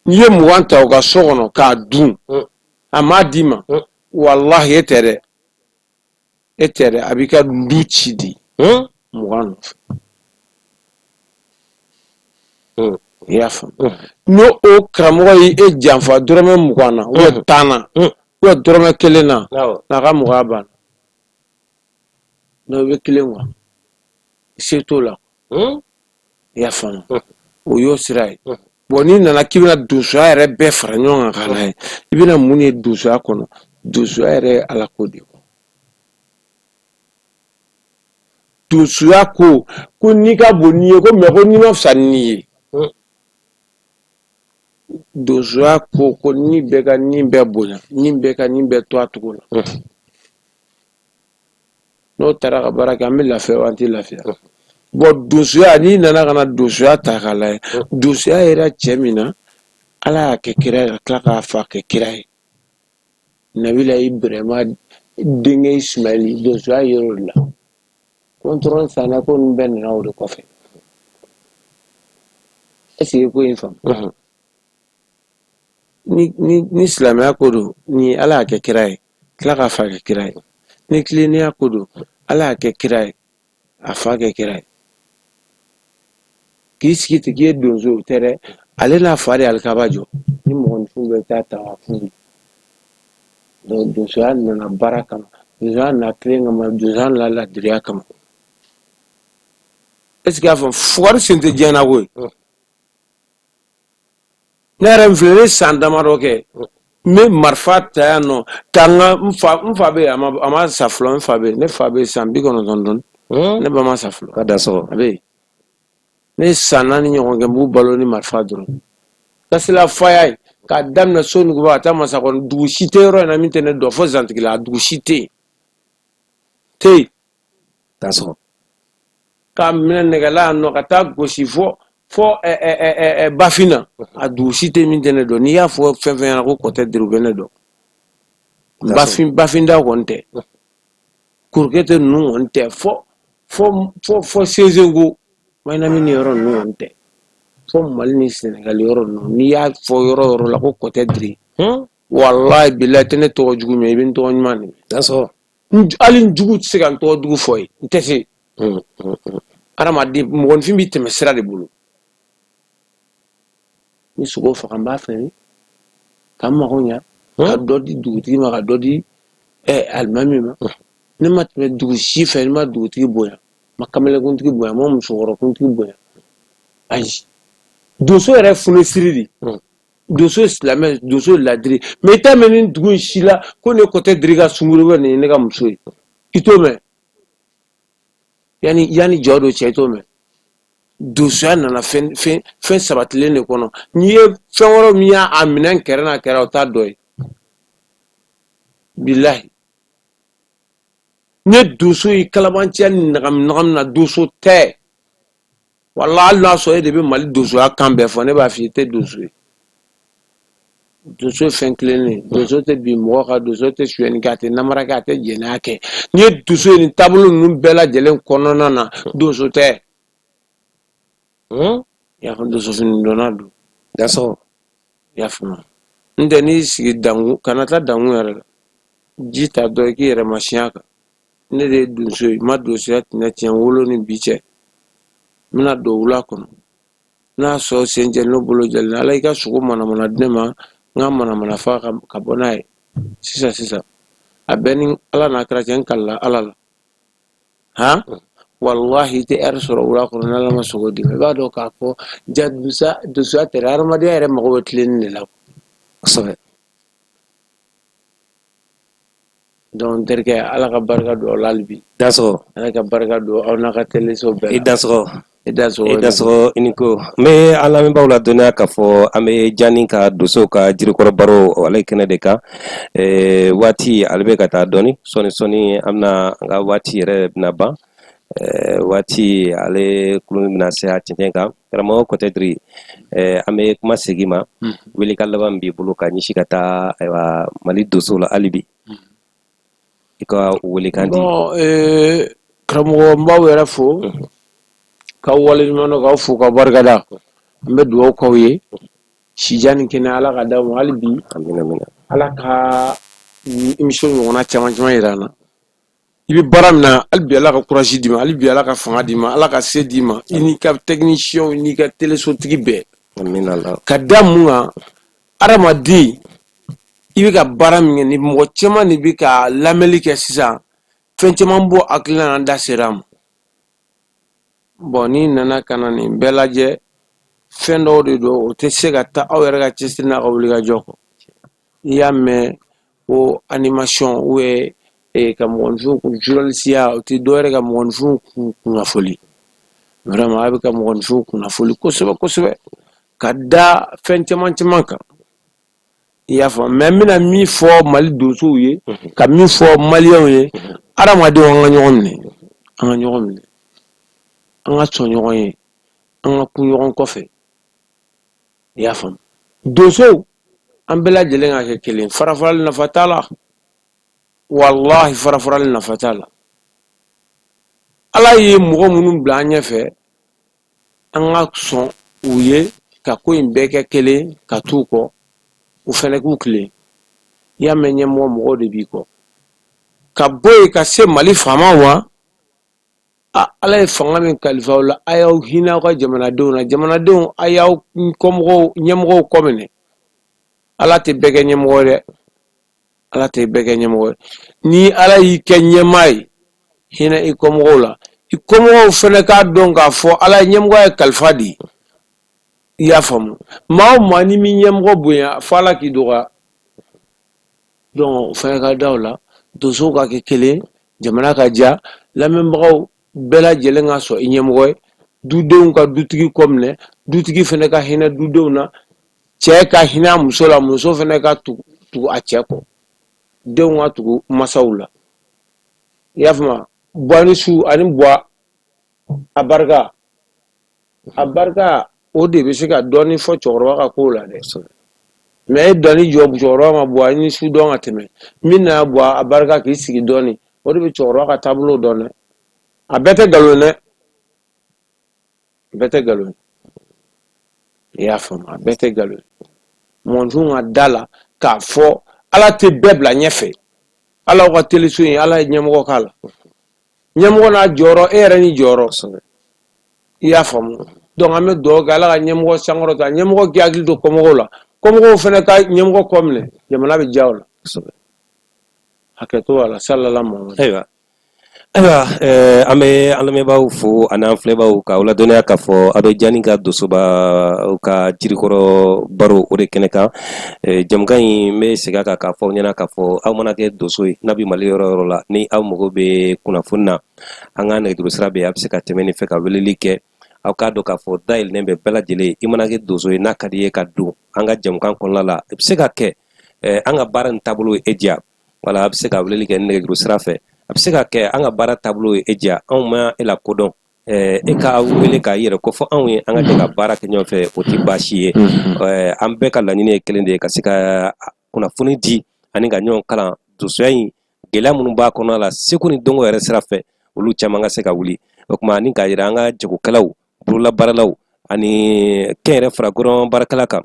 n'i ye 20 ta u ka so kɔnɔ k'a dun a m'a d'i ma walahi e tɛ dɛ a b'i ka du ci di 20 nɔfɛ i y'a faamu n'o karamɔgɔ ye e janfa dɔrɔmɛ 20 na ou 10 na ou dɔrɔmɛ 1 na n'a ka 20 banna n'o bɛ 1 wa se t'o la i y'a faamu o y'o sira ye bon n'i nana k'i bɛna donsoya yɛrɛ bɛɛ fara ɲɔgɔn kan k'a lajɛ i bɛna mun ye donsoya kɔnɔ donsoya yɛrɛ ye ala ko de ye donsoya ko n'i ka bon n'i ye ko mɛ ko n'i ma fisa n'i ye donsoya ko ni bɛɛ ka ni bɛɛ bonya ni bɛɛ ka ni bɛɛ to a cogo la n'o taara ka baara kɛ an bɛ lafiya wa an tɛ lafiya bon donsoya n'i nana ka na donsoya ta k'a lajɛ donsoya yɛrɛ cɛ min na ala y'a kɛ kira ye ka tila k'a fa kɛ kira ye nabila ibrahima denkɛ ismaili donsoya yer'o de la ko dɔrɔn sanna ko nin bɛɛ nana o de kɔfɛ est-ce que ko in faamu ni silamɛya ko don ni ala y'a kɛ kira ye tila k'a fa kɛ kira ye ni tilennenya ko don ala y'a kɛ kira ye a fa kɛ kira ye k'i sigi ten k'i ye donso o tɛ dɛ ale n'a fa de alikaba jɔ ni mɔgɔninfin bɛ taa tawafu donc donsoya nana baara kama donsoya nana tilen kama donsoya nana ladiriya kama est ce que y'a fɔ fugari sen tɛ diɲɛ na koyi ne yɛrɛ n filɛ ne san damadɔ kɛ n bɛ marifa ta yan nɔ ka n fa bɛ yen a ma sa fɔlɔ n fa bɛ yen ne fa bɛ yen san 90 dɔɔnin ne ba ma sa fɔlɔ ka da sɔgɔ a bɛ yen ne san 4 ɲɔgɔn kɛ n b'u balo ni marifa dɔrɔn kasila faya ye k'a daminɛ so nuguba ka taa masakɔrɔ dugu si tɛ yɔrɔ in na min tɛ ne dɔn fo zantigila a dugu si tɛ yen da sɔgɔ k'a minɛ nɛgɛla yan nɔ ka taa gosi fɔ Bafina a dugu si tɛ min tɛ ne dɔn n'i y'a fɔ fɛn fɛn ɲɛna ko kɔtɛ diri u bɛ ne dɔn Bafinda kɔni tɛ Kurukɛte ninnu kɔni tɛ fɔ Sezengo Mayinami ni yɔrɔ ninnu kɔni tɛ fɔ Mali ni Senegali yɔrɔ ninnu n'i y'a fɔ yɔrɔ yɔrɔ la ko kɔtɛ diri walayi bilayi tɛ ne tɔgɔ jugu mɛn i bɛ n tɔgɔ ɲuman de mɛn hali n jugu tɛ se ka n tɔgɔ jugu fɔ ye n tɛ se adamaden mɔgɔnifin b'i tɛmɛ sira de bolo ni sogo faga n b'a feere ka n mago ɲa ka dɔ di dugutigi ma ka dɔ di alimami ma ne ma tɛmɛ dugu si fɛ ne ma dugutigi bonya ma kamelekuntigi bonya ma musokɔrɔkuntigi bonya ayi donso yɛrɛ funesiri de donso silamɛ donso ladiri mais i t'a mɛn ni dugu in si la ko ne kɔtɛ diri ka sunkuru bɛ nin ye ne ka muso ye i t'o mɛn yanni jɔ dɔ cɛ i t'o mɛn donsoya nana fɛn sabatilen de kɔnɔ n'i ye fɛn wɛrɛ min y'a minɛn kɛrɛ n'a kɛra o t'a dɔ ye bilahi ne donso ye kalabanciya ni ɲagami na donso tɛ Wallahi Allah so e de be Mali doso a kan bɛɛ fɔ ne b'a f'i ye tɛ doso ye. Doso fɛn tilennen doso tɛ bin mɔgɔ kan doso tɛ suyɛni kɛ a tɛ namara kɛ a tɛ jɛnɛya kɛ n'i ye doso ye nin taabolo ninnu bɛɛ lajɛlen kɔnɔna na doso tɛ. Y'a fɔ doso fini dɔnna don. Dasɔrɔ Y'a faamu n tɛ n'i sigi dangu kana taa dangu yɛrɛ la ji ta dɔ i k'i yɛrɛ masiya kan ne de ye doso ye ma dosoya tɛna tiɲɛ wolo ni bi cɛ n bɛna don wula kɔnɔ n'a sɔrɔ sen jɛlen n'o bolo jɛlen ala i ka sogo manamana di ne ma n ka manamana fa ka bɔ n'a ye sisan a bɛɛ ni ala n'a kɛra cɛ n kalila ala la han wallahi i tɛ ɛri sɔrɔ wula kɔnɔ n'ala ma sogo di ma i b'a dɔn k'a fɔ ja dosoya tɛ dɛ hadamadenya yɛrɛ mago bɛ tilenni de la kosɛbɛ. donc n terikɛ ala ka barika don aw la hali bi Dasɔrɔ ala ka barika don aw n'a ka teleso bɛɛ la i dasɔrɔ i da sɔgɔ i dasɔrɔ i ni ko n bɛ an lamɛnbaaw ladɔnniya k'a fɔ an bɛ Jani ka doso ka jirikɔrɔ baro ale kɛnɛ de kan waati ale bɛ ka taa dɔɔni sɔni an bɛna an ka waati yɛrɛ bɛna ban waati ale kulu bɛna se a cɛncɛn kan karamɔgɔ Kɔtɛdiri an bɛ kuma segin ma welekan laban min b'i bolo ka ɲɛsin ka taa Mali doso la hali bi i ka welekan di. karamɔgɔ n b'aw yɛrɛ fo k'aw waleɲuman dɔn k'aw fo k'aw barikada n bɛ dugawu k'aw ye sijan ni kɛnɛ ala ka d'aw ma hali bi ala ka émission ɲɔgɔnna caman yira an na i bɛ baara min na hali bi ala ka courage d'i ma hali bi ala ka fanga d'i ma ala ka se d'i ma i n'i ka technicien n'i ka telesotigi bɛɛ ka da mun kan adamaden i bɛ ka baara min kɛ ni mɔgɔ caman de bɛ ka lamɛnli kɛ sisan fɛn caman bɔ hakilina na an da sera a ma bon n'i nana ka na nin bɛɛ lajɛ fɛn dɔw de don o tɛ se ka taa aw yɛrɛ ka cɛsiri n'a ka wulikajɔ kɔ n'i y'a mɛn ko animation ou ka mɔgɔninfin journalisiya o tɛ dɔwɛrɛ ka mɔgɔninfin kunnafoli vraiment a bɛ ka mɔgɔninfin kunnafoli kosɛbɛ ka da fɛn caman kan i y'a fɔ mais n bɛna min fɔ Mali donsow ye ka min fɔ maliyɛnw ye adamadenw an ka ɲɔgɔn minɛ an ka sɔn ɲɔgɔn ye an ka kun ɲɔgɔn kɔfɛ i y'a faamu donsow an bɛɛ lajɛlen ka kɛ kelen farafarali nafa t'a la wallahi farafarali nafa t'a la ala ye mɔgɔ minnu bila an ɲɛfɛ an ka sɔn u ye ka ko in bɛɛ kɛ kelen ka t'u kɔ u fɛnɛ k'u tilen i y'a mɛn ɲɛmɔgɔ mɔgɔw de b'i kɔ ka bɔ yen ka se Mali faamaw ma ala ye fanga min kalifa aw la a y'aw hinɛ aw ka jamanadenw na jamanadenw a y'aw ɲɛmɔgɔw kɔ minɛ ala tɛ bɛɛ kɛ ɲɛmɔgɔ ye dɛ ala tɛ bɛɛ kɛ ɲɛmɔgɔ ye ni ala y'i kɛ ɲɛmaa ye hinɛ i kɔmɔgɔw la i kɔmɔgɔw fɛnɛ k'a dɔn k'a fɔ ala ye ɲɛmɔgɔ ye kalifa di i y'a faamu maa o maa ni min ɲɛmɔgɔ bonya fɔ ala k'i dɔgɔya donc o fɛnɛ ka da o la donsow ka kɛ kelen jamana ka diya lamɛnbagaw bɛɛ lajɛlen ka sɔn i ɲɛmɔgɔ ye dudenw ka dutigi kɔ minɛ dutigi fɛnɛ ka hinɛ dudenw na cɛ ka hinɛ a muso la muso fɛnɛ ka tugu a cɛ kɔ denw ka tugu masaw la i y'a faamu buwa ni su ani buwa a barika o de bɛ se ka dɔɔni fɔ cɛkɔrɔba ka kow la dɛ mais e dɔnni jɔ cɛkɔrɔba ma buwa ni su dɔn ka tɛmɛ min na buwa a barika k'i sigi dɔɔni o de bɛ cɛkɔrɔba ka taabolo dɔn dɛ a bɛɛ tɛ nkalon dɛ bɛɛ tɛ nkalon i y'a faamu a bɛɛ tɛ nkalon mɔgɔninfin ka da la k'a fɔ ala tɛ bɛɛ bila ɲɛfɛ ala ka teleso in ala ye ɲɛmɔgɔ k'a la ɲɛmɔgɔ n'a jɔyɔrɔ e yɛrɛ ni jɔyɔrɔ i y'a faamu donc an bɛ dugawu kɛ ala ka ɲɛmɔgɔ sankɔrɔta ɲɛmɔgɔ k'i hakili to kɔmɔgɔw la kɔmɔgɔw fɛnɛ ka ɲɛmɔgɔ kɔ minɛ jamana bɛ diya o la hakɛto a la salala Muhamadu. Ayiwa an bɛ an lamɛnbaaw fo ani an filɛbaaw k'aw ladɔnniya k'a fɔ a bɛ Jani ka dosoba ka jirikɔrɔ baro o de kɛnɛ kan jamukan in bɛ segin a kan k'a fɔ aw ɲɛna k'a fɔ aw mana kɛ doso ye n'a bɛ Mali yɔrɔ o yɔrɔ la ni aw mago bɛ kunnafoni na an ka nɛgɛjuru sira bɛ yen a bɛ se ka tɛmɛ nin fɛ ka weleli kɛ aw k'a dɔn k'a fɔ dayɛlɛlen bɛ bɛɛ lajɛlen i mana kɛ doso ye n'a ka di ye ka don an ka jamukan kɔnɔna la i bɛ se ka kɛ an ka baara in taabolo ye e diya wala a bɛ se ka weleli kɛ nɛgɛjuru sira fɛ a bɛ se ka kɛ an ka baara taabolo ye e diya anw ma e la kodɔn e ka wele ka yɛrɛ ko fɔ anw ye an ka jɛ ka baara kɛ ɲɔgɔn fɛ o tɛ baasi ye an bɛɛ ka laɲini ye kelen de ye ka se ka kunnafoni di ani ka ɲɔgɔn kalan dosoya in gɛlɛya minnu b'a kɔnɔ la seko ni dɔnko yɛrɛ sira fɛ olu caman ka se ka wuli o kuma ani ka yira an ka jagokɛlaw bololabaaralaw ani kɛn yɛrɛ fara gouvernement baarakɛla kan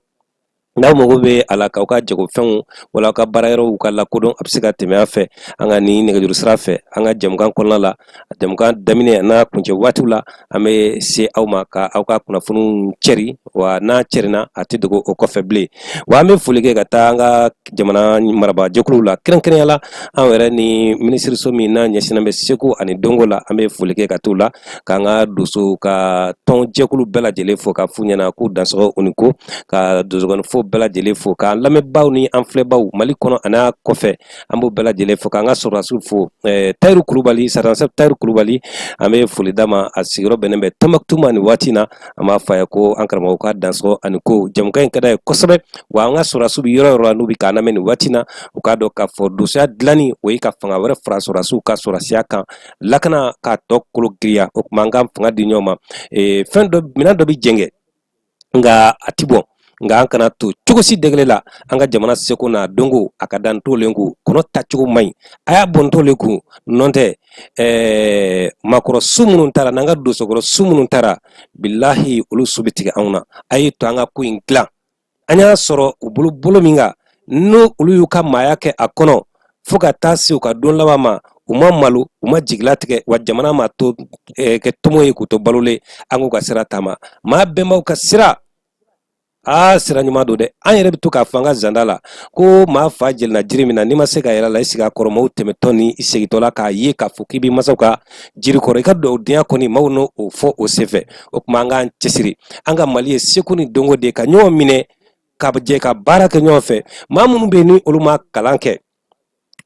n'aw mago bɛ a la k'aw ka jagofɛnw wala aw ka baara yɔrɔw ka lakodɔn a bɛ se ka tɛmɛ a fɛ an ka ni nɛgɛjuru sira fɛ an ka jamukan kɔnɔna la jamukan daminɛ n'a kuncɛ waatiw la an bɛ se aw ma ka aw ka kunnafoniw cɛri wa n'a cɛrinna a tɛ dogo o kɔfɛ bilen wa an bɛ foli kɛ ka taa an ka jamana marabaa jɛkuluw la kɛrɛnkɛrɛnya la an yɛrɛ ni minisiriso min n'a ɲɛsinnen bɛ seko ani dɔnko la an bɛ foli kɛ ka t'u la k'an ka doso ka tɔn jɛkulu bɛɛ lajɛlen fo k'a f'u ɲɛna k'u dansɔgɔ u ni ko ka dosokɔni fo bɛɛ lajɛlen fo k'an lamɛnbaaw ni an filɛbaw Mali kɔnɔ ani a kɔfɛ an b'u bɛɛ lajɛlen fo k'an ka sɔrɔdasiw fo Tayiru Kulubali Saransɛf Tayiru Kulubali an bɛ foli d'a ma a sigiyɔrɔ bɛnnen bɛ Tɔnbɔkutu ma nin waati in na an b'a fɔ a ye ko an karamɔgɔ ka dansɔgɔ ani ko jamukan in ka d'a ye kosɛbɛ wa an ka sɔrɔdasiw bɛ yɔrɔ o yɔrɔ la n'u bɛ k'an lamɛn nin waati in na u k'a dɔn k'a fɔ dosoya dilanni o ye ka fanga wɛrɛ fara sɔrɔdasiw ka sɔrɔdasiya kan lakana k'a tɔ kolo giriya o tuma an ka fanga di ɲɔgɔn ma minɛn dɔ bɛ jɛngɛ nka a ti bɔ nka an kana to cogo si degele la an ka jamana seko n'a dɔnko a ka dan t'olen kun kɔnɔ tacogo man ɲi a y'a bɔn t'olen kun nɔ tɛ makɔrɔ su minnu taara n'an ka dosokɔrɔ su minnu taara bilahi olu su bɛ tigɛ anw na a ye to an ka ko in dilan an y'a sɔrɔ u bolo min kan n'o olu y'u ka maaya kɛ a kɔnɔ fo ka taa se u ka don laban ma u ma malo u ma jigila tigɛ wa jamana ma to kɛ tomo ye k'u to balolen an k'u ka sira taama maa bɛnbaw ka sira sira ɲuman don dɛ an yɛrɛ bɛ to k'a fɔ an ka zanda la ko maa fa jɛlenna jiri min na n'i ma se ka yɛrɛ la i sigi a kɔrɔ maaw tɛmɛtɔ ni i segintɔ la k'a ye k'a fɔ k'i b'i masaw ka jiri kɔrɔ i ka dugawudenya kɔni maaw n'o fɔ o senfɛ o tuma an k'an cɛsiri an ka Mali ye seko ni dɔnko de ka ɲɔgɔn minɛ ka jɛ ka baara kɛ ɲɔgɔn fɛ maa minnu bɛ yen ni olu ma kalan kɛ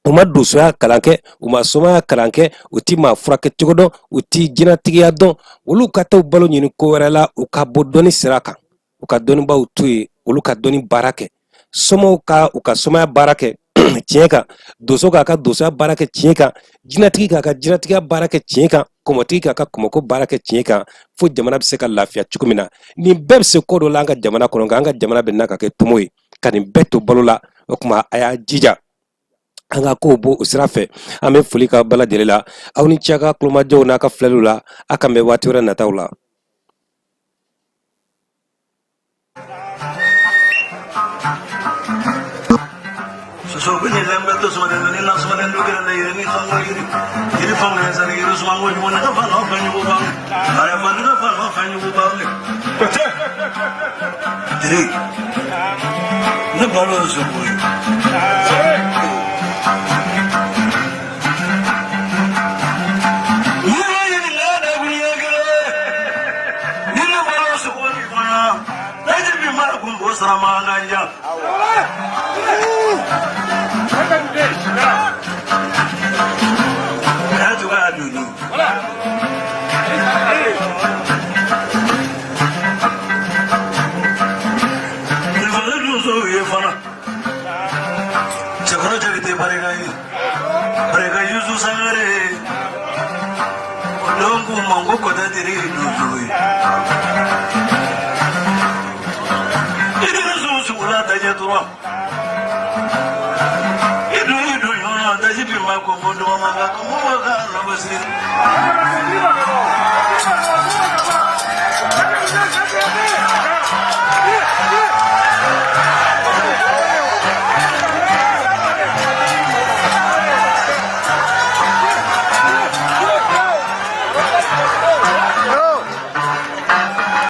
u ma dosoya kalan kɛ u ma somaya kalan kɛ u ti maa furakɛ cogo dɔn u ti jinɛtigiya dɔn olu ka taa balo ɲini ko wɛrɛ la u ka bɔ dɔnni sira kan u ka dɔnnibaw to yen olu ka dɔnni baara kɛ somɔgɔw ka u ka somaya baara kɛ tiɲɛ kan doso k'a ka dosoya baara kɛ tiɲɛ kan jinɛtigi k'a ka jinɛtigiya baara kɛ tiɲɛ kan kɔmɔtigi k'a ka kɔmɔko baara kɛ tiɲɛ kan fo jamana bɛ se ka lafiya cogo min na nin bɛɛ bɛ se ko dɔ la an ka jamana kɔnɔ nka an ka jamana bɛ na ka kɛ tomo ye ka nin bɛɛ to balo la o tuma a y'a jija an ka kow bɔ o sira fɛ an bɛ foli ka bɛɛ lajɛlen la aw ni ce a ka kulomajɔw n'a ka filɛliw la a kan bɛ waati wɛrɛ nataw la. So when you lembe to some and then some and look at the yiri from the and you some when you want to have off and you go back. I have another fun off and you go back. The balloons of boy.